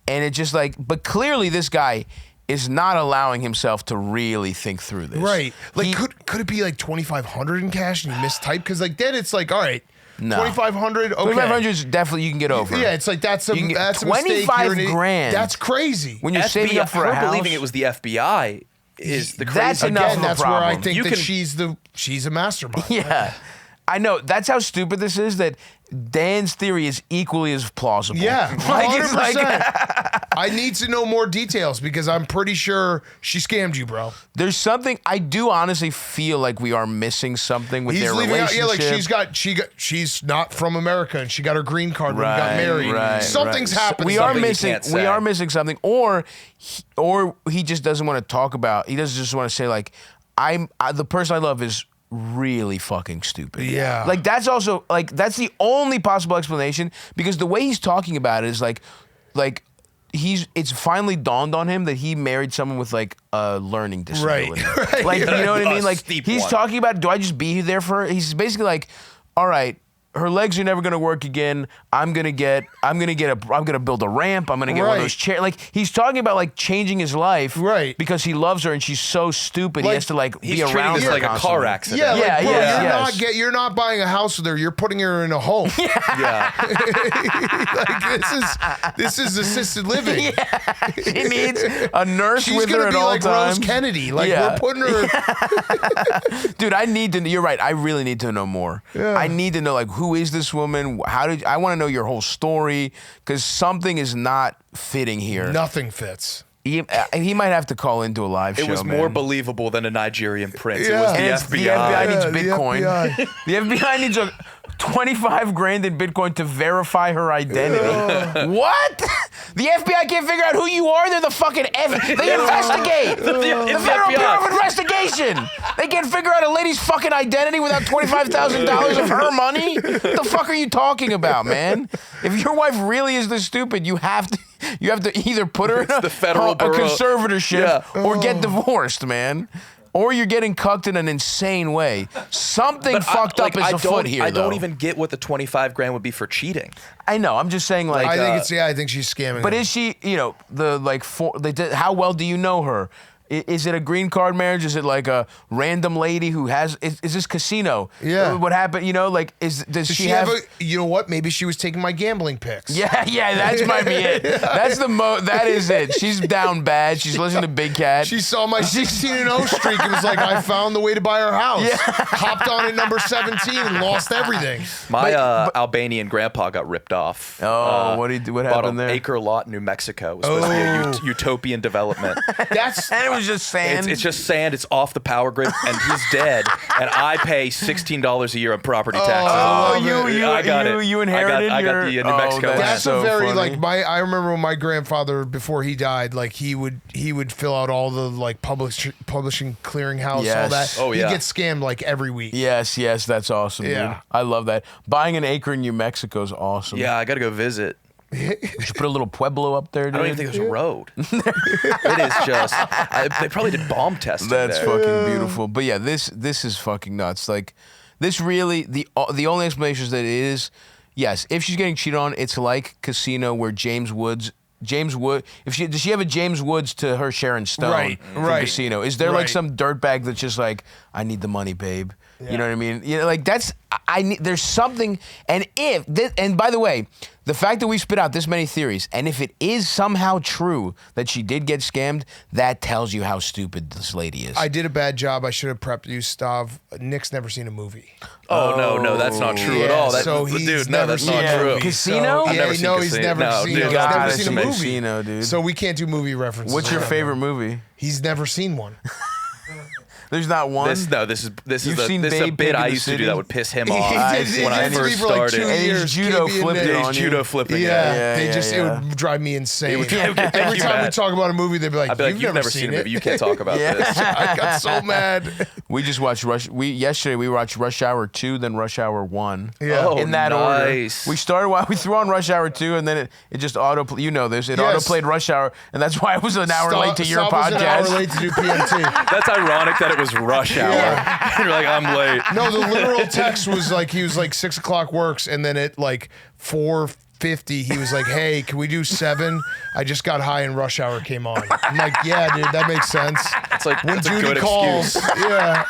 and it just like. But clearly, this guy is not allowing himself to really think through this. Right. Like, could it be like 2,500 in cash and you mistype? Because like then it's like, all right, No. 2,500. Okay. 2,500 is definitely you can get over. Yeah, it's like that's a You can get that's a mistake. 25 You're an idiot. grand. That's crazy. When you're saving up for a her house, believing it was the FBI is the That's crazy. enough Again, of a that's where I problem. think You that can- she's a mastermind. Yeah. I know. That's how stupid this is, that Dan's theory is equally as plausible. Yeah, Like, 100%. it's like- I need to know more details because I'm pretty sure she scammed you, bro. there's something, I do honestly feel like we are missing something with He's their leaving out. relationship. Yeah, like she's not from America and she got her green card when we got married. Right, Something's right. happened. We are Something you missing. can't We say. are missing something, or he just doesn't want to talk about. He doesn't just want to say like, the person I love is really fucking stupid. Yeah. Like that's also like that's the only possible explanation, because the way he's talking about it is like it's finally dawned on him that he married someone with like a learning disability. Right. Like, you know what I A mean? Like steep he's one. talking about, do I just be there for her? He's basically like, all right, her legs are never gonna work again. I'm gonna build a ramp. I'm gonna get one of those chairs. Like he's talking about like changing his life, right? Because he loves her and she's so stupid. He has to like be around her. He's treating this like constantly. a car accident. Yeah, you're not buying a house with her. You're putting her in a home. Yeah. Like this is assisted living. Yeah. She needs a nurse with her at all times. She's gonna be like Rose Kennedy. Like we're putting her. Dude, I need to. You're right. I really need to know more. Yeah. I need to know like who is this woman? I want to know your whole story because something is not fitting here. Nothing fits. He might have to call into a live show. It was more believable than a Nigerian prince. Yeah. It was the FBI. The FBI needs Bitcoin. The FBI. The FBI needs a 25 grand in Bitcoin to verify her identity. What? The FBI can't figure out who you are? They're the fucking they investigate. The Federal Bureau of Investigation. They can't figure out a lady's fucking identity without $25,000 of her money? What the fuck are you talking about, man? If your wife really is this stupid, you have to either put her in a conservatorship or get divorced, man. Or you're getting cucked in an insane way. Something fucked up is afoot here, I don't even get what the 25 grand would be for cheating. I know. I'm just saying, like, I think she's scamming. But him. is she? How well do you know her? Is it a green card marriage? Is it like a random lady who has? Is this casino? Yeah. What happened? You know, like, does she have? You know what? Maybe she was taking my gambling picks. Yeah, that might be it. That's that is it. She's down bad. She's listening to Big Cat. She saw my 16-0 streak and was like, I found the way to buy her house. Yeah. Hopped on at number 17 and lost everything. My Albanian grandpa got ripped off. Oh, what happened there? Bought an acre lot in New Mexico. It was supposed to be a utopian development. And it was just sand. It's just sand. It's off the power grid, and he's dead. And I pay $16 a year on property taxes. I got it. You inherited I got the New Mexico. That's so a very funny. I remember when my grandfather, before he died, like he would fill out all the like publishing clearinghouse, all that. Oh yeah. He gets scammed like every week. Yes, that's awesome, dude. I love that. Buying an acre in New Mexico is awesome. Yeah, I got to go visit. We should put a little pueblo up there, dude. I don't even think there's a road. It is just. They probably did bomb testing. That's there. fucking beautiful. But yeah, this is fucking nuts. Like, this really the only explanation is that it is, yes, if she's getting cheated on, it's like Casino where James Woods. Does she have a James Woods to her Sharon Stone from Casino? Is there like some dirtbag that's just like, I need the money, babe? Yeah. You know what I mean? You know, like there's something, and by the way, the fact that we spit out this many theories, and if it is somehow true that she did get scammed, that tells you how stupid this lady is. I did a bad job. I should have prepped you, Stav. Nick's never seen a movie. Oh no, that's not true at all. That's not true. Casino? He's never seen a movie. Casino, dude. So we can't do movie references. What's your favorite movie? He's never seen one. There's not one. This is a bit I used to do that would piss him off when I first started. Like he's judo flipping on you. Judo flipping. It would drive me insane. Every time we talk about a movie, they'd be like, "You've never seen it. You can't talk about this." I got so mad. We just watched yesterday we watched Rush Hour 2, then Rush Hour 1. Yeah. In that order. We started we threw on Rush Hour 2, and then it just you know this. It auto-played Rush Hour, and that's why I was an hour late to your podcast. Was an hour late to do PMT. That's ironic that it was rush hour. You're like, I'm late. No, the literal text was like, he was like 6 o'clock works, and then at like 4:50, he was like, hey, can we do 7? I just got high and Rush Hour came on. I'm like, yeah, dude, that makes sense. It's like, when that's a Judy good calls, excuse. yeah.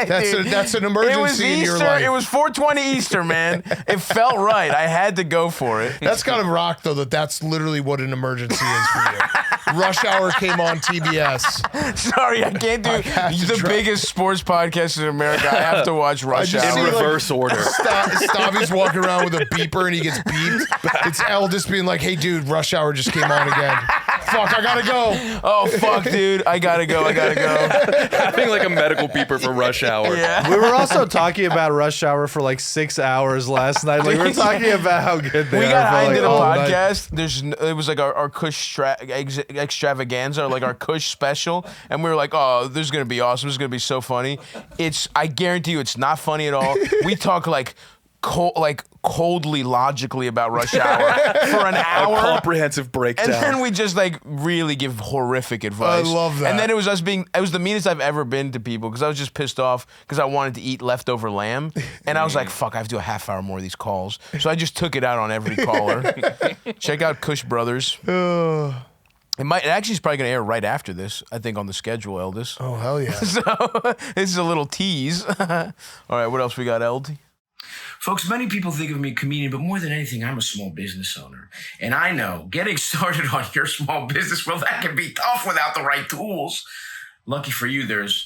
That's an emergency in your life. It was 4:20 Easter, man. It felt right. I had to go for it. That's gotta rock, though, that's literally what an emergency is for you. Rush Hour came on TBS. Sorry, I can't do the biggest sports podcast in America. I have to watch Rush Hour. In reverse order. Stavvy's walking around with a beeper and he gets beeped. It's Eldest being like, hey, dude, Rush Hour just came on again. Fuck, I gotta go. Oh, fuck, dude. I gotta go. Having like a medical beeper for Rush Hour. Yeah. We were also talking about Rush Hour for like 6 hours last night. Like, we were talking about how good they are. We got high into the night. podcast. It was like our Kush extravaganza, like our Kush special, and we were like, oh, this is gonna be awesome. This is gonna be so funny. I guarantee you, it's not funny at all. We talk like coldly logically about rush hour for an hour. A comprehensive breakdown. And then we just like really give horrific advice. I love that. And then it was the meanest I've ever been to people because I was just pissed off because I wanted to eat leftover lamb. And I was like, fuck, I have to do a half hour more of these calls. So I just took it out on every caller. Check out Kush Brothers. It actually is probably going to air right after this, I think, on the schedule, Eldis. Oh, hell yeah. So this is a little tease. All right, what else we got, Eld? Folks, many people think of me a comedian, but more than anything, I'm a small business owner. And I know getting started on your small business, well, that can be tough without the right tools. Lucky for you, there's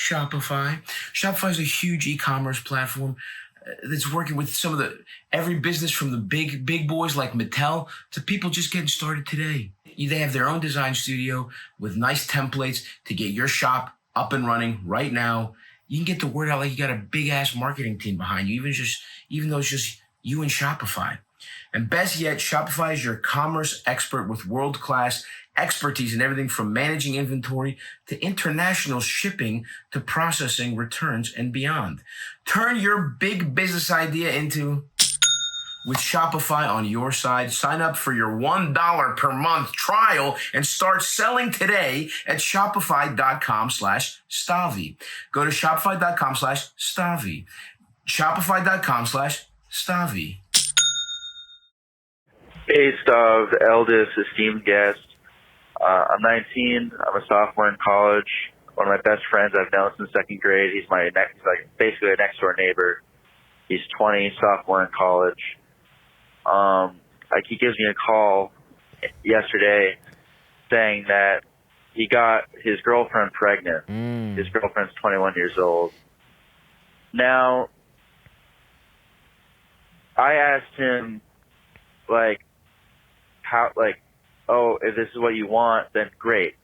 Shopify. Shopify is a huge e-commerce platform that's working with every business from the big boys like Mattel to people just getting started today. They have their own design studio with nice templates to get your shop up and running right now. You can get the word out like you got a big ass marketing team behind you, even though it's just you and Shopify. And best yet, Shopify is your commerce expert with world-class expertise in everything from managing inventory to international shipping to processing returns and beyond. Turn your big business idea into with Shopify on your side. Sign up for your $1 per month trial and start selling today at shopify.com/Stavvy. Go to shopify.com/Stavvy. Shopify.com/Stavvy. Hey, Stav, eldest esteemed guest. I'm 19. I'm a sophomore in college. One of my best friends I've known since second grade. He's basically a next door neighbor. He's 20, sophomore in college. He gives me a call yesterday saying that he got his girlfriend pregnant. His girlfriend's 21 years old. Now, I asked him, if this is what you want, then great.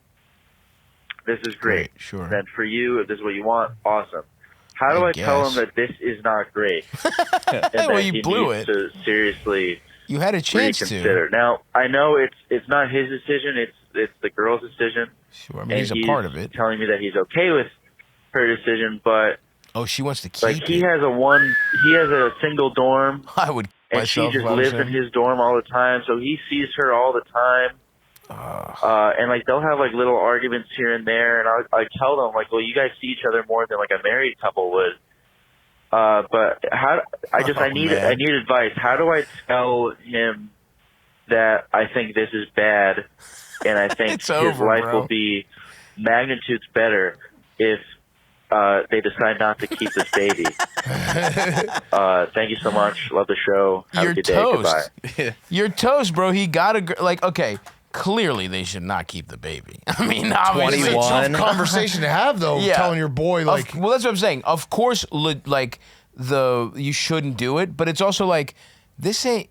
This is great. Sure. Then for you, if this is what you want, awesome. How do I tell him that this is not great? And well, that you he blew needs it. to seriously You had a chance reconsider. to. Now, I know it's not his decision. It's the girl's decision. Sure, I mean, he's a part of it. Telling me that he's okay with her decision, but Oh, she wants to keep it. he has a single dorm. I would And she myself just if I was lives in him. his dorm all the time, so he sees her all the time. And they'll have little arguments here and there, and I tell them well, you guys see each other more than a married couple would. But I need advice. How do I tell him that I think this is bad, and I think It's his over, life bro. will be magnitudes better if they decide not to keep this baby? Thank you so much. Love the show. Have You're a good day. toast. Goodbye. You're toast, bro. He got a okay. Clearly, they should not keep the baby. I mean, obviously, 21. Tough conversation to have, though, Yeah. telling your boy, well, that's what I'm saying. Of course, you shouldn't do it, but it's also this ain't.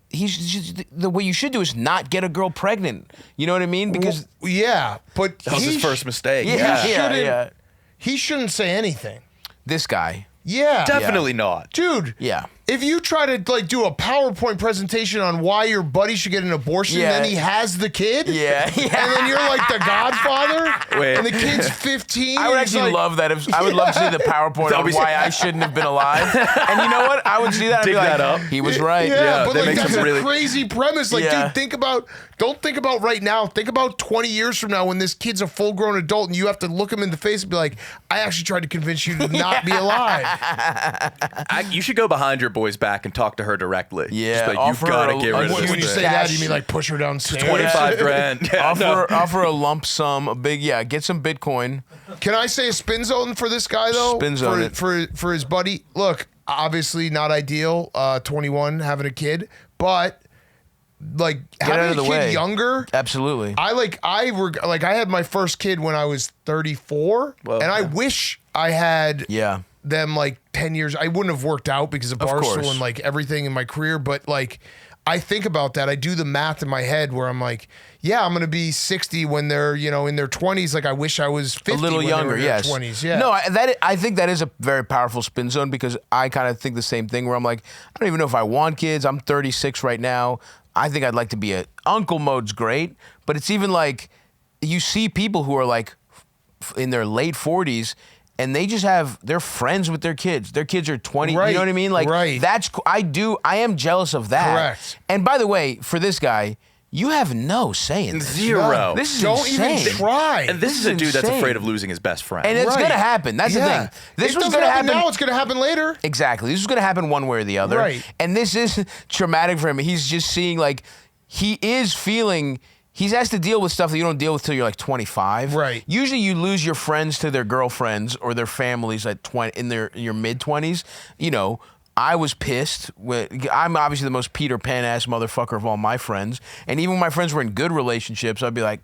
What you should do is not get a girl pregnant. You know what I mean? Because yeah, but That was his first mistake. yeah. he shouldn't say anything. This guy, Yeah. Definitely not. Dude, yeah. if you try to do a PowerPoint presentation on why your buddy should get an abortion, Yeah. then he has the kid, Yeah. and then you're like the Godfather, Wait. and the kid's 15. I would and he's actually love that. I would love to see the PowerPoint That'd on be- why I shouldn't have been alive. And you know what? I would see that and Dig be like, that up. he was right. Yeah, but they make that's some a really- crazy premise. Yeah. Dude, don't think about right now. Think about 20 years from now when this kid's a full-grown adult and you have to look him in the face and be like, I actually tried to convince you to not be alive. You should go behind your boy's back and talk to her directly. Yeah, Just be like, offer you've got to her a- get rid of When this you thing. say that, you mean push her downstairs? 25 grand. Yeah, Offer a lump sum, get some Bitcoin. Can I say a spin zone for this guy though? Spin zone for his buddy. Look, obviously not ideal. 21 having a kid, but having out of a the kid way. younger. Absolutely. I had my first kid when I was 34, and I wish I had them 10 years. I wouldn't have worked out because of Barstool course. and everything in my career, but I think about that. I do the math in my head where I'm like, yeah, I'm going to be 60 when they're, in their 20s. I wish I was 50 a little when younger, they were in yes. their 20s. Yeah. No, I think that is a very powerful spin zone because I kind of think the same thing where I'm like, I don't even know if I want kids. I'm 36 right now. I think I'd like to be uncle mode's great, but it's even you see people who are in their late 40s and they're friends with their kids. Their kids are 20. Right, You know what I mean? Like right. I am jealous of that. Correct. And by the way, for this guy, you have no say in this. Zero. This is Don't insane. even try. And this is a dude that's insane. afraid of losing his best friend. And it's Right. gonna happen. That's the thing. This it was doesn't gonna happen happen now. It's gonna happen later. Exactly. This is going to happen one way or the other. Right. And this is traumatic for him. He's just seeing, like, he has to deal with stuff that you don't deal with till you're like 25. Right. Usually you lose your friends to their girlfriends or their families at in your mid-20s. You know, I was pissed. I'm obviously the most Peter Pan-ass motherfucker of all my friends. And even when my friends were in good relationships, I'd be like,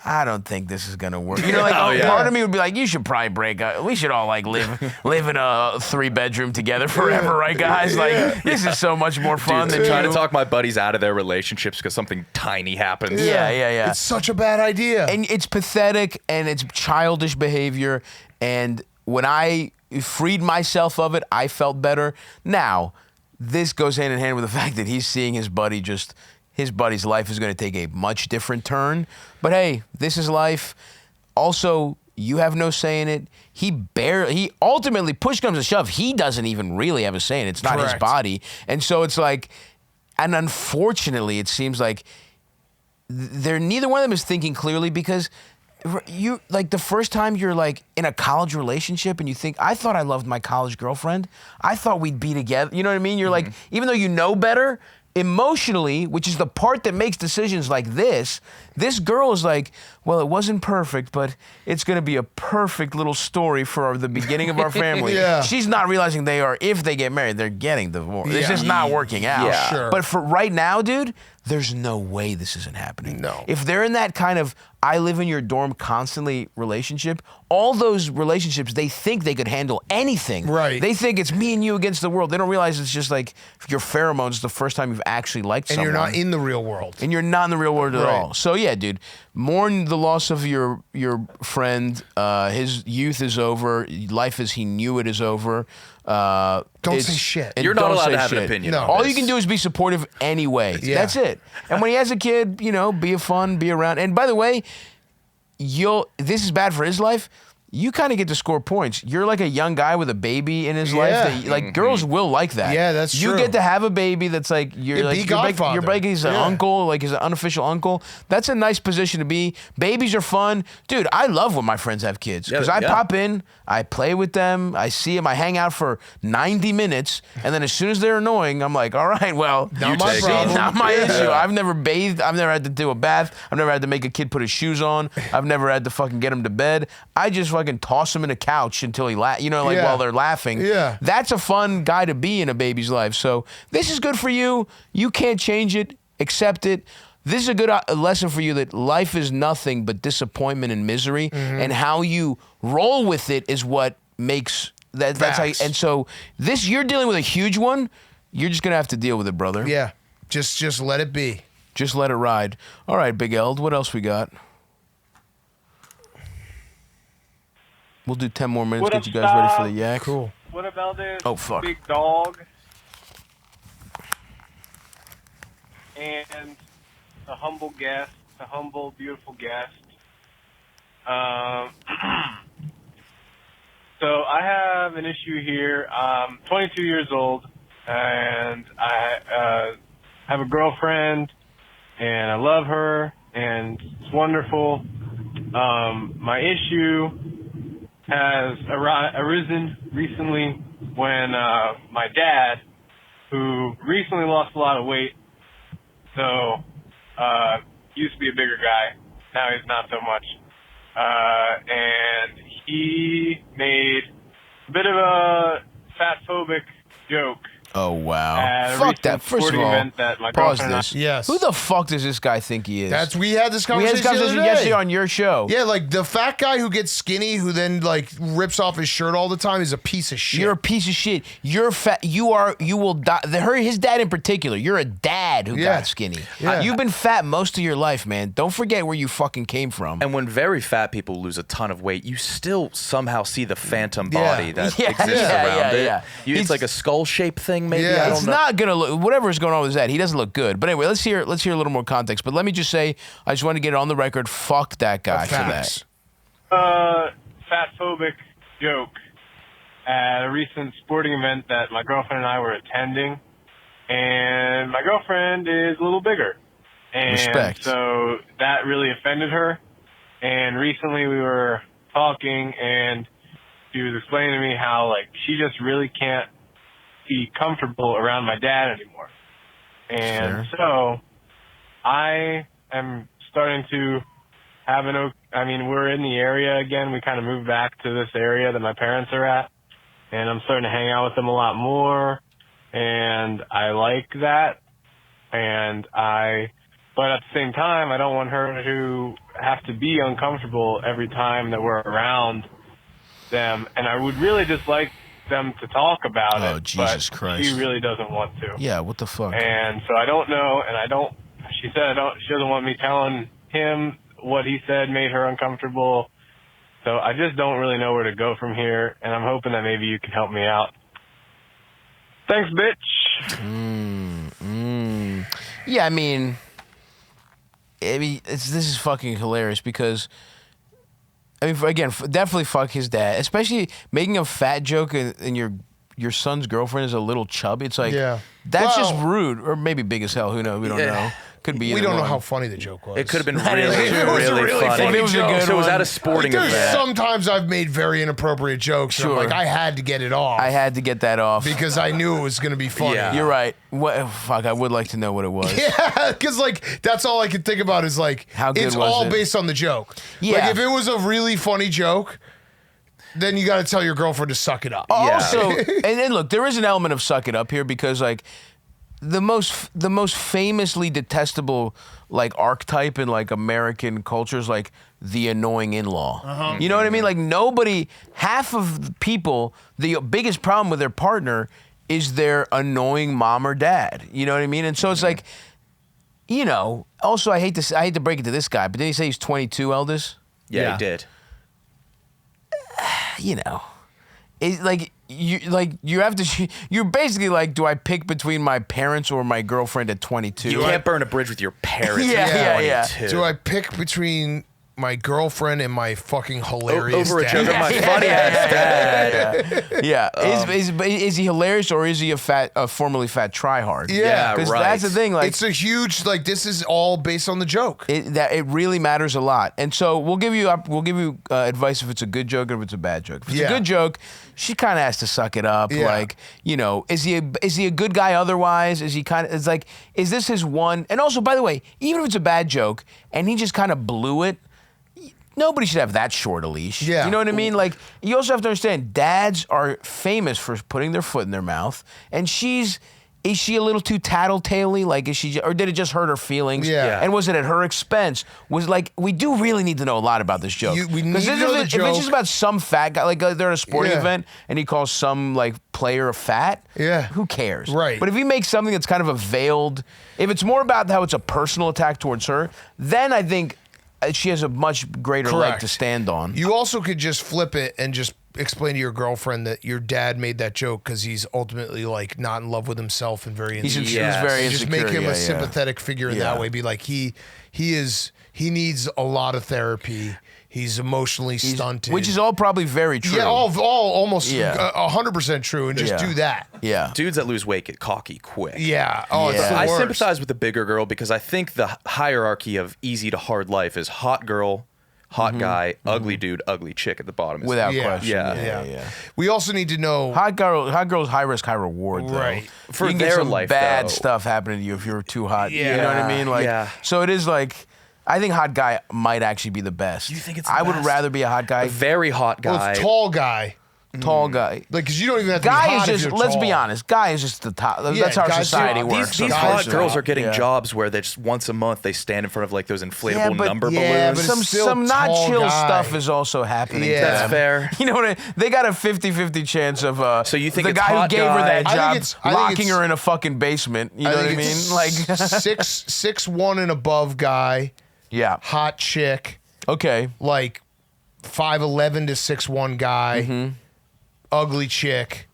I don't think this is gonna work. You know, like part of me would be like, you should probably break up. We should all like live in a 3-bedroom together forever, right, guys? Like this is so much more fun than trying you. to talk my buddies out of their relationships because something tiny happens. Yeah. It's such a bad idea. And it's pathetic and it's childish behavior. And when I freed myself of it, I felt better. Now, this goes hand in hand with the fact that he's seeing his buddy's life is going to take a much different turn. But hey, this is life. Also, you have no say in it. He ultimately, push comes to shove, he doesn't even really have a say in it. It's not his Correct. body. And so it's like, and unfortunately, it seems like neither one of them is thinking clearly, because you, like, the first time you're like in a college relationship and you think, I thought I loved my college girlfriend. I thought we'd be together. You know what I mean? You're like, even though you know better, emotionally, which is the part that makes decisions like this girl is like, well, it wasn't perfect, but it's going to be a perfect little story for the beginning of our family. Yeah. She's not realizing if they get married, they're getting divorced. It's Yeah. just not working out. Yeah. Sure. But for right now, dude, there's no way this isn't happening. No. If they're in that kind of I live in your dorm constantly relationship, all those relationships, they think they could handle anything. Right. They think it's me and you against the world. They don't realize it's just like your pheromones the first time you've actually liked and someone. you're not in the real world. And you're not in the real world at Right. all. So yeah, dude, mourn the loss of your friend. His youth is over. Life as he knew it is over. Don't say shit. and You're not don't allowed say to have an shit. opinion No. on All this. you can do is be supportive anyway. Yeah. That's it. And when he has a kid, you know, be fun, be around. And by the way, this is bad for his life. You kind of get to score points. You're like a young guy with a baby in his life. Yeah. That, girls will like that. Yeah, that's You true. get to have a baby that's like Yeah, be you're godfather. like he's an Yeah. uncle, like he's an unofficial uncle. That's a nice position to be. Babies are fun, dude. I love when my friends have kids because I Yeah. pop in, I play with them, I see them, I hang out for 90 minutes, and then as soon as they're annoying, I'm like, all right, well, Not my take it. problem. not my Yeah. issue. I've never bathed. I've never had to do a bath. I've never had to make a kid put his shoes on. I've never had to fucking get him to bed. I just fucking toss him in a couch until he Yeah. while they're laughing. Yeah. That's a fun guy to be in a baby's life. So this is good for you. You can't change it. Accept it. This is a good lesson for you that life is nothing but disappointment and misery, and how you roll with it is what makes that. That's how. And so you're dealing with a huge one. You're just gonna have to deal with it, brother. Yeah. Just let it be. Just let it ride. All right, Big Eld, what else we got? We'll do 10 more minutes, What get up, you guys ready for Stav? the yak. Cool. What about this Oh, fuck. big dog and a humble guest, a humble, beautiful guest? So I have an issue here. I'm 22 years old, and I have a girlfriend, and I love her, and it's wonderful. My issue has arisen recently when my dad, who recently lost a lot of weight, so used to be a bigger guy, now he's not so much, and he made a bit of a fatphobic joke. Oh, wow. At a Fuck recent that. First of sporting all, event that my pause girlfriend and I- this. Yes. Who the fuck does this guy think he is? We had this We had conversation, this conversation the other yesterday day. on your show. Yeah, like the fat guy who gets skinny, who then like rips off his shirt all the time, is a piece of shit. You're a piece of shit. You're fat. You will die. His dad in particular. You're a dad who Yeah. got skinny. Yeah. You've been fat most of your life, man. Don't forget where you fucking came from. And when very fat people lose a ton of weight, you still somehow see the phantom body that Yeah, exists yeah, around yeah, it. yeah. It's like a skull-shaped thing, maybe. Yeah. I don't It's know. not gonna look. Whatever is going on with his dad, he doesn't look good. But anyway, let's hear a little more context. But let me just say, I just want to get it on the record. Fuck that guy for that. Facts. fatphobic joke at a recent sporting event that my girlfriend and I were attending. And my girlfriend is a little bigger. And Respect. so that really offended her. And recently we were talking, and she was explaining to me how, like, she just really can't be comfortable around my dad anymore. And so I am starting to have we're in the area again. We kind of moved back to this area that my parents are at, and I'm starting to hang out with them a lot more, and I like that. But at the same time, I don't want her to have to be uncomfortable every time that we're around them, and I would really just like them to talk about it. Oh, Jesus but Christ. she really doesn't want to. Yeah, what the fuck? And so I don't know, and she said she doesn't want me telling him what he said made her uncomfortable. So I just don't really know where to go from here, and I'm hoping that maybe you can help me out. Thanks, bitch. Yeah, I mean, this is fucking hilarious because, I mean, again, definitely fuck his dad, especially making a fat joke and your son's girlfriend is a little chubby. It's like, that's just rude, or maybe big as hell. Who knows? We don't know. Could be. We don't know how funny the joke was. It could have been That is really, true. It was a really really funny. funny If it was a joke. good So it was one. at a sporting There's event. sometimes I've made very inappropriate jokes. And I'm Sure. like, I had to get it off. I had to get that off. because I knew it was going to be funny. Yeah. You're right. What? Fuck, I would like to know what it was. Yeah, because like that's all I could think about is like How good it's was all it? based on the joke. Yeah. Like if it was a really funny joke, then you got to tell your girlfriend to suck it up. Also, and look, there is an element of suck it up here because like the most famously detestable like archetype in like American culture is like the annoying in-law. You know what I mean? Like half of the people, the biggest problem with their partner is their annoying mom or dad. You know what I mean? And so it's like, you know. Also, I hate to break it to this guy, but did he say he's 22, Eldest? Yeah, he did. You know, it's like you have to. You're basically like, do I pick between my parents or my girlfriend at 22? You can't burn a bridge with your parents. Yeah, at yeah. 22. Do I pick between my girlfriend and my fucking hilarious over a dad? joke of my funny ass dad? Yeah. Is he hilarious or is he a formerly fat tryhard? Yeah, because right. that's the thing. Like, It's a huge like this is all based on the joke. it really matters a lot. And so we'll give you advice if it's a good joke or if it's a bad joke. If it's a good joke, she kind of has to suck it up. Yeah. Like, you know, is he a good guy otherwise? Is he kind of, it's like, is this his one? And also, by the way, even if it's a bad joke and he just kind of blew it, nobody should have that short a leash. Yeah. You know what I mean? Like, you also have to understand, dads are famous for putting their foot in their mouth, and is she a little too tattletale-y? Like, or did it just hurt her feelings? Yeah. And was it at her expense? We do really need to know a lot about this joke. We need to if know the it's joke. just about some fat guy, like they're at a sporting Yeah. event, and he calls some like player a fat, who cares? Right. But if he makes something that's kind of a veiled, if it's more about how it's a personal attack towards her, then I think she has a much greater leg to stand on. You also could just flip it and just explain to your girlfriend that your dad made that joke because he's ultimately like not in love with himself and very He's insecure. very And just insecure, make him yeah, a yeah. sympathetic figure in that way. Be like he needs a lot of therapy. He's emotionally stunted, Which is all probably very true. Yeah, all almost Yeah. 100% true, and just do that. Yeah. Dudes that lose weight get cocky quick. Yeah. Oh, it's the I worst. sympathize with the bigger girl because I think the hierarchy of easy to hard life is hot girl, hot guy, ugly dude, ugly chick at the bottom. Without Yeah. question. Yeah. We also need to know Hot girl's high risk, high reward, though. Right. For you can get their some life, bad though. stuff happening to you if you're too hot. Yeah. You know what I mean? Like, Yeah. So it is like, I think hot guy might actually be the best. You think it's the I would best? rather be a hot guy. A very hot guy. well, it's tall guy. Tall guy. Like, because you don't even have to be Guy hot is if just, you're let's tall. be honest, guy is just the top. Yeah, That's how our guys society are- works. These Guys hot are girls hot. are getting Yeah. jobs where they just once a month they stand in front of like those inflatable number yeah, balloons. but Some it's still some not tall chill guy. stuff is also happening. Yeah. to That's them. fair. You know what they got a 50-50 chance of So you think the it's guy who hot gave her that guy? I think job it's- I think locking it's- her in a fucking basement. You know what I think mean? it's Like 6'1" and above guy, yeah. hot chick, Okay. like 5'11" to 6'1" guy, Mm-hmm. ugly chick,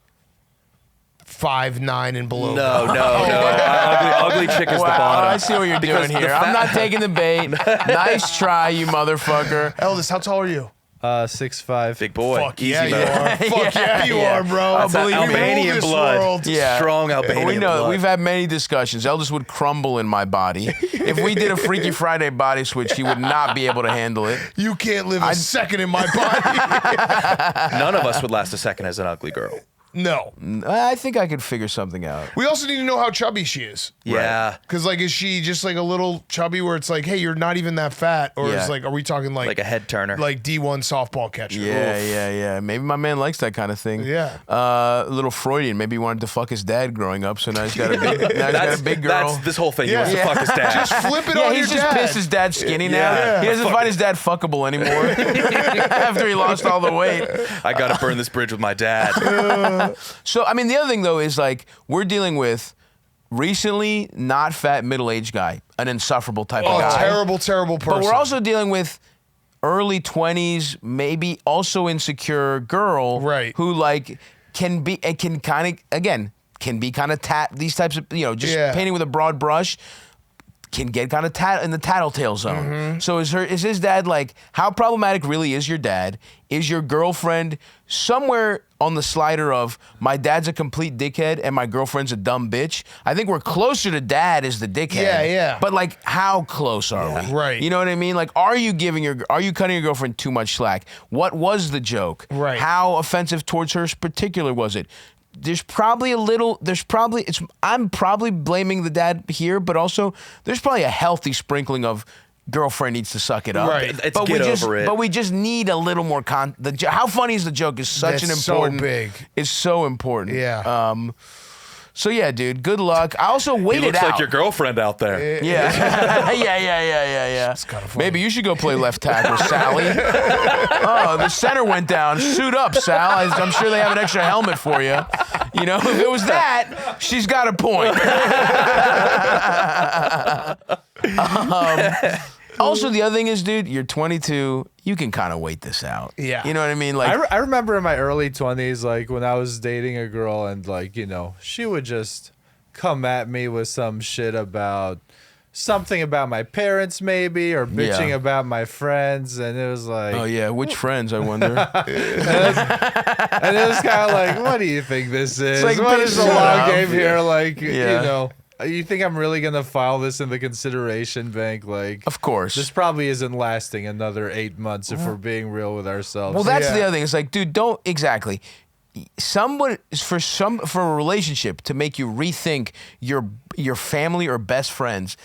5'9" and below. No, guy. ugly chick is the Wow, bottom. I see what you're Because doing the here. fat- I'm not taking the bait. Nice try, you motherfucker. Eldest, how tall are you? 6'5". Big boy. Fuck Easy yeah, you mode. are. Fuck yeah, you are, bro. That's that We rule Albanian this blood. world. Yeah. Strong Albanian We know blood. we've had many discussions. Eldest would crumble in my body. If we did a Freaky Friday body switch, he would not be able to handle it. You can't live a second in my body. None of us would last a second as an ugly girl. No. I think I could figure something out. We also need to know how chubby she is. Yeah. Because, like, is she just like a little chubby where it's like, hey, you're not even that fat? Or Yeah. is like, are we talking like Like a head turner. like D1 softball catcher? Yeah. Maybe my man likes that kind of thing. Yeah. A little Freudian. Maybe he wanted to fuck his dad growing up, so now he's got a big, girl. That's this whole thing. He Yeah. wants to fuck his dad. Just flip it Yeah, on he's your just dad. pissed his dad's skinny now. Yeah. He doesn't find his dad fuckable anymore after he lost all the weight. I got to burn this bridge with my dad. So, I mean, the other thing, though, is like we're dealing with recently not fat middle-aged guy, an insufferable type of guy. Terrible person. But we're also dealing with early 20s, maybe also insecure girl, Right. who like can be kind of these types of, you know, just painting with a broad brush. Can get kind of in the tattletale zone. Mm-hmm. So is his dad like, how problematic really is your dad? Is your girlfriend somewhere on the slider of my dad's a complete dickhead and my girlfriend's a dumb bitch? I think we're closer to dad as the dickhead. Yeah. But like, how close are we? Right. You know what I mean? Like, are you cutting your girlfriend too much slack? What was the joke? Right. How offensive towards her particular was it? I'm probably blaming the dad here, but also there's probably a healthy sprinkling of girlfriend needs to suck it up. Right. It's get over it. But we just need a little more how funny is the joke is such an That's important. so big. It's so important. Yeah. So yeah, dude, good luck. I also He waited looks out. like your girlfriend out there. Yeah. yeah. It's kind of funny. Maybe you should go play left tackle, Sally. Oh, the center went down. Suit up, Sal. I'm sure they have an extra helmet for you. You know, if it was that, she's got a point. Also, the other thing is, dude, you're 22. You can kind of wait this out. Yeah. You know what I mean? Like, I remember in my early 20s, like when I was dating a girl and like, you know, she would just come at me with some shit about something about my parents maybe or bitching about my friends. And it was like, oh, yeah. Which friends, I wonder? and it was kind of like, what do you think this is? like, What is the shut long up. game here? Like, you Yeah. know, you think I'm really going to file this in the consideration bank? Like, Of course. this probably isn't lasting another 8 months if we're being real with ourselves. Well, that's Yeah. the other thing. It's like, dude, don't exactly. Someone for a relationship to make you rethink your family or best friends.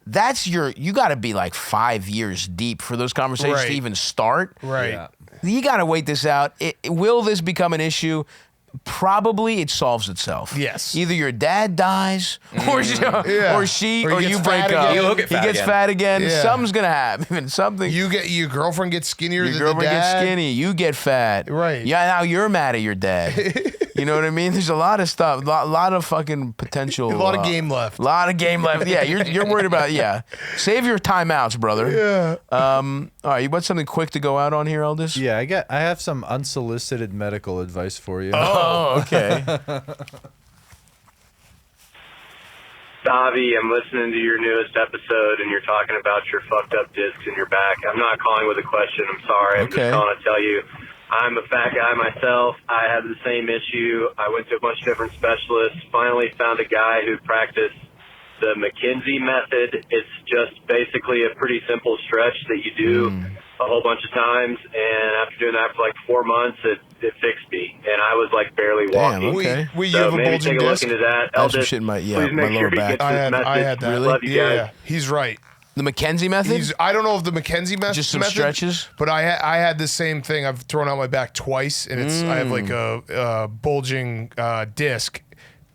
That's you got to be like 5 years deep for those conversations Right. to even start. Right. Yeah. You got to wait this out. Will this become an issue? Probably it solves itself. Yes. Either your dad dies, or Yeah. or Or he you gets break fat up. again. He'll get He fat gets again. fat again. Yeah. Something's gonna happen. Something. Your girlfriend gets skinnier Your than girlfriend the dad. gets skinny. You get fat. Right. Yeah. Now you're mad at your dad. You know what I mean? There's a lot of stuff. A lot of fucking potential. A lot of game left. A lot of game left. Yeah. You're worried about. Yeah. Save your timeouts, brother. Yeah. All right. You want something quick to go out on here, Eldest? Yeah, I have some unsolicited medical advice for you. Oh. Okay. Stavvy, I'm listening to your newest episode, and you're talking about your fucked up discs in your back. I'm not calling with a question. I'm sorry. I'm Okay. just calling to tell you I'm a fat guy myself. I have the same issue. I went to a bunch of different specialists, finally found a guy who practiced the McKinsey method. It's just basically a pretty simple stretch that you do a whole bunch of times, and after doing that for like 4 months, it fixed me, and I was like barely walking. okay. You So have a maybe bulging take a look disc? into that. I have some Eldest, shit in my- yeah, please make my sure lower he back. gets I this had message. that. Love you yeah, guys. he's right. The McKenzie method. I don't know if the McKenzie method. Just some stretches? But I had the same thing. I've thrown out my back twice, and I have like a bulging disc.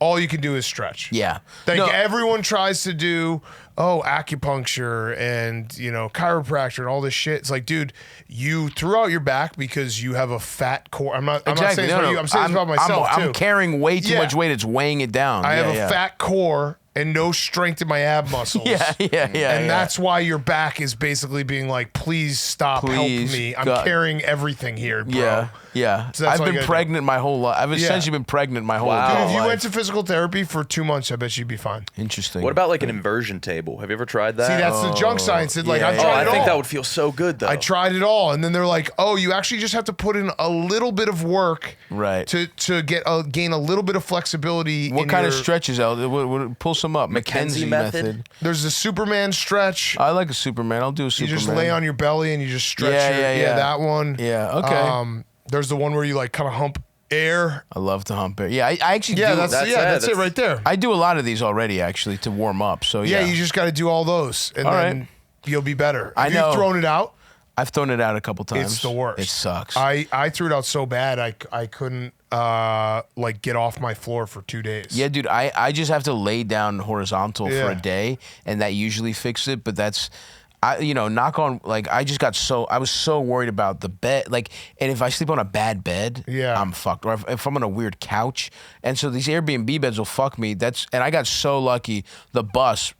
All you can do is stretch. Yeah. Like No. everyone tries to do, acupuncture and chiropractor and all this shit. It's like, dude, you threw out your back because you have a fat core. I'm not saying it's about you. I'm saying it's about myself too. I'm carrying way too Yeah. much weight. It's weighing it down. I have Yeah, a fat core and no strength in my ab muscles. Yeah. And that's why your back is basically being like, please stop, Please, help me. I'm God. carrying everything here, bro. Yeah. Yeah. So that's I've all you been gotta pregnant my whole life. I've essentially been pregnant my whole Wow. Dude, if you life. went to physical therapy for 2 months, I bet you'd be fine. Interesting. What about like an inversion table? Have you ever tried that? See, that's the junk science. Like, I've Oh, tried I it think all. that would feel so good though. I tried it all, and then they're like, "Oh, you actually just have to put in a little bit of work, Right. to gain a little bit of flexibility." What in kind your, of stretches, El? Pull some up. McKenzie method? There's a Superman stretch. I like a Superman. I'll do a You Superman. just lay on your belly and you just stretch. Yeah. That one. Yeah, okay. There's the one where you like kind of hump air. I love to hump it. Yeah, I actually Yeah, do. that's it right there. I do a lot of these already, actually, to warm up. So Yeah, yeah, you just got to do all those, and All then right. you'll be better. I If know. You've thrown it out. I've thrown it out a couple times. It's the worst. It sucks. I threw it out so bad I couldn't like get off my floor for 2 days. Yeah, dude, I just have to lay down horizontal for Yeah. a day, and that usually fixes it. But that's, knock on, like, I was so worried about the bed, like, and if I sleep on a bad bed, Yeah. I'm fucked. Or if I'm on a weird couch, and so these Airbnb beds will fuck me. And I got so lucky. The bus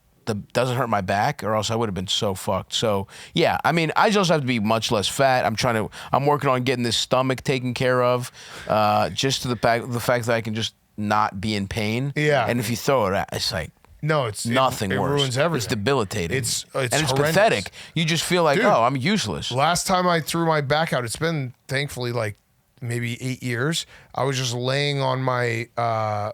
doesn't hurt my back, or else I would have been so fucked. So yeah, I mean, I just have to be much less fat. I'm working on getting this stomach taken care of, just to the fact that I can just not be in pain. Yeah. And if you throw it out, it's like. No, it's Nothing it worse. ruins everything. It's debilitating. It's and it's horrendous. pathetic. You just feel like, Dude. oh, I'm useless. Last time I threw my back out, it's been thankfully like maybe 8 years. I was just laying on my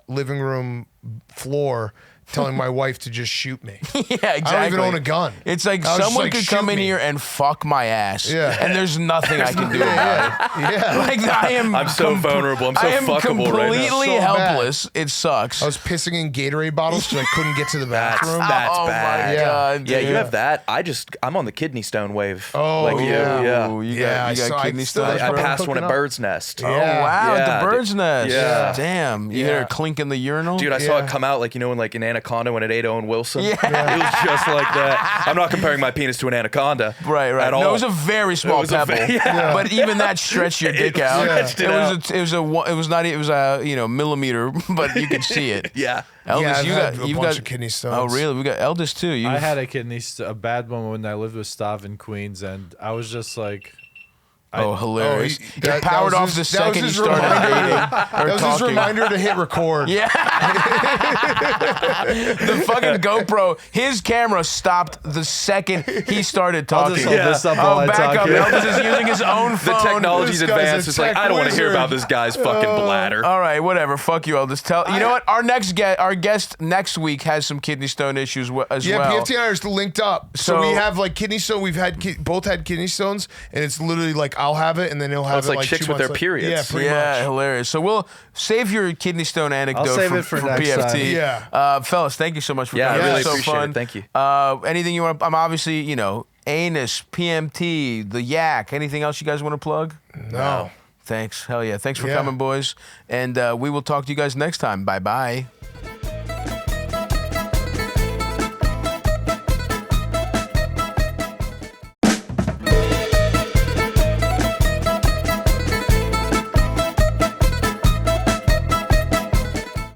living room floor, telling my wife to just shoot me. Yeah, exactly. I don't even own a gun. It's like I was just someone like, could come shoot in me. here and fuck my ass. Yeah. And there's nothing I can do about it. Yeah. Like I'm so vulnerable. I'm so I am fuckable right now. completely So bad. helpless. It sucks. I was pissing in Gatorade bottles because I couldn't get to the bathroom. That's oh bad. my Yeah. god. Yeah, dude. you have that. I'm on the kidney stone wave. Oh, like you. yeah. Yeah. Ooh, you Yeah, got I saw- kidney I still- stones. I bro, passed one hooking at up. Bird's Nest. Oh Yeah. wow, Yeah, at the bird's nest. Yeah. Damn. You Yeah. hear a clink in the urinal? Dude, I saw Yeah. it come out like, in like an anaconda when it ate Owen Wilson. Yeah. It was just like that. I'm not comparing my penis to an anaconda. Right. At all. No, it was a very small was a pebble. yeah. But even that stretched your dick out. stretched it out. It was a millimeter, but you could see it. Yeah. Eldest, Yeah, I've you had got a you've bunch got of kidney stones. Oh really? We got eldest too. I had a bad one when I lived with Stav in Queens, and I was just like, hilarious. he- He that powered was off his- the that was second you his started reminder. dating. That was his reminder to hit record. Yeah. The fucking GoPro, his camera stopped the second he started I'll talking. just hold this up while I back talk. up. Yeah. Eldest is using his own The phone. technology's This guy's a advanced. It's like, tech I don't want to hear wizard. about this guy's fucking bladder. All right, whatever. Fuck you, Eldest. You know what? Our guest next week has some kidney stone issues as Yeah, well. PFT and I are linked up. So we have like kidney stone. We've had both had kidney stones, and it's literally like I'll have it, and then he'll have it's it like like chicks 2 with their months periods. Yeah, pretty Yeah, much. hilarious. So we'll save your kidney stone anecdote save for, it for for next PFT. time. Yeah. Fellas, thank you so much for Yeah, I coming. really It was so appreciate it. fun. Thank you. Anything you want? I'm obviously, anus, PMT, the yak. Anything else you guys want to plug? No. Thanks. Hell yeah. Thanks for Yeah. coming, boys. And we will talk to you guys next time. Bye-bye.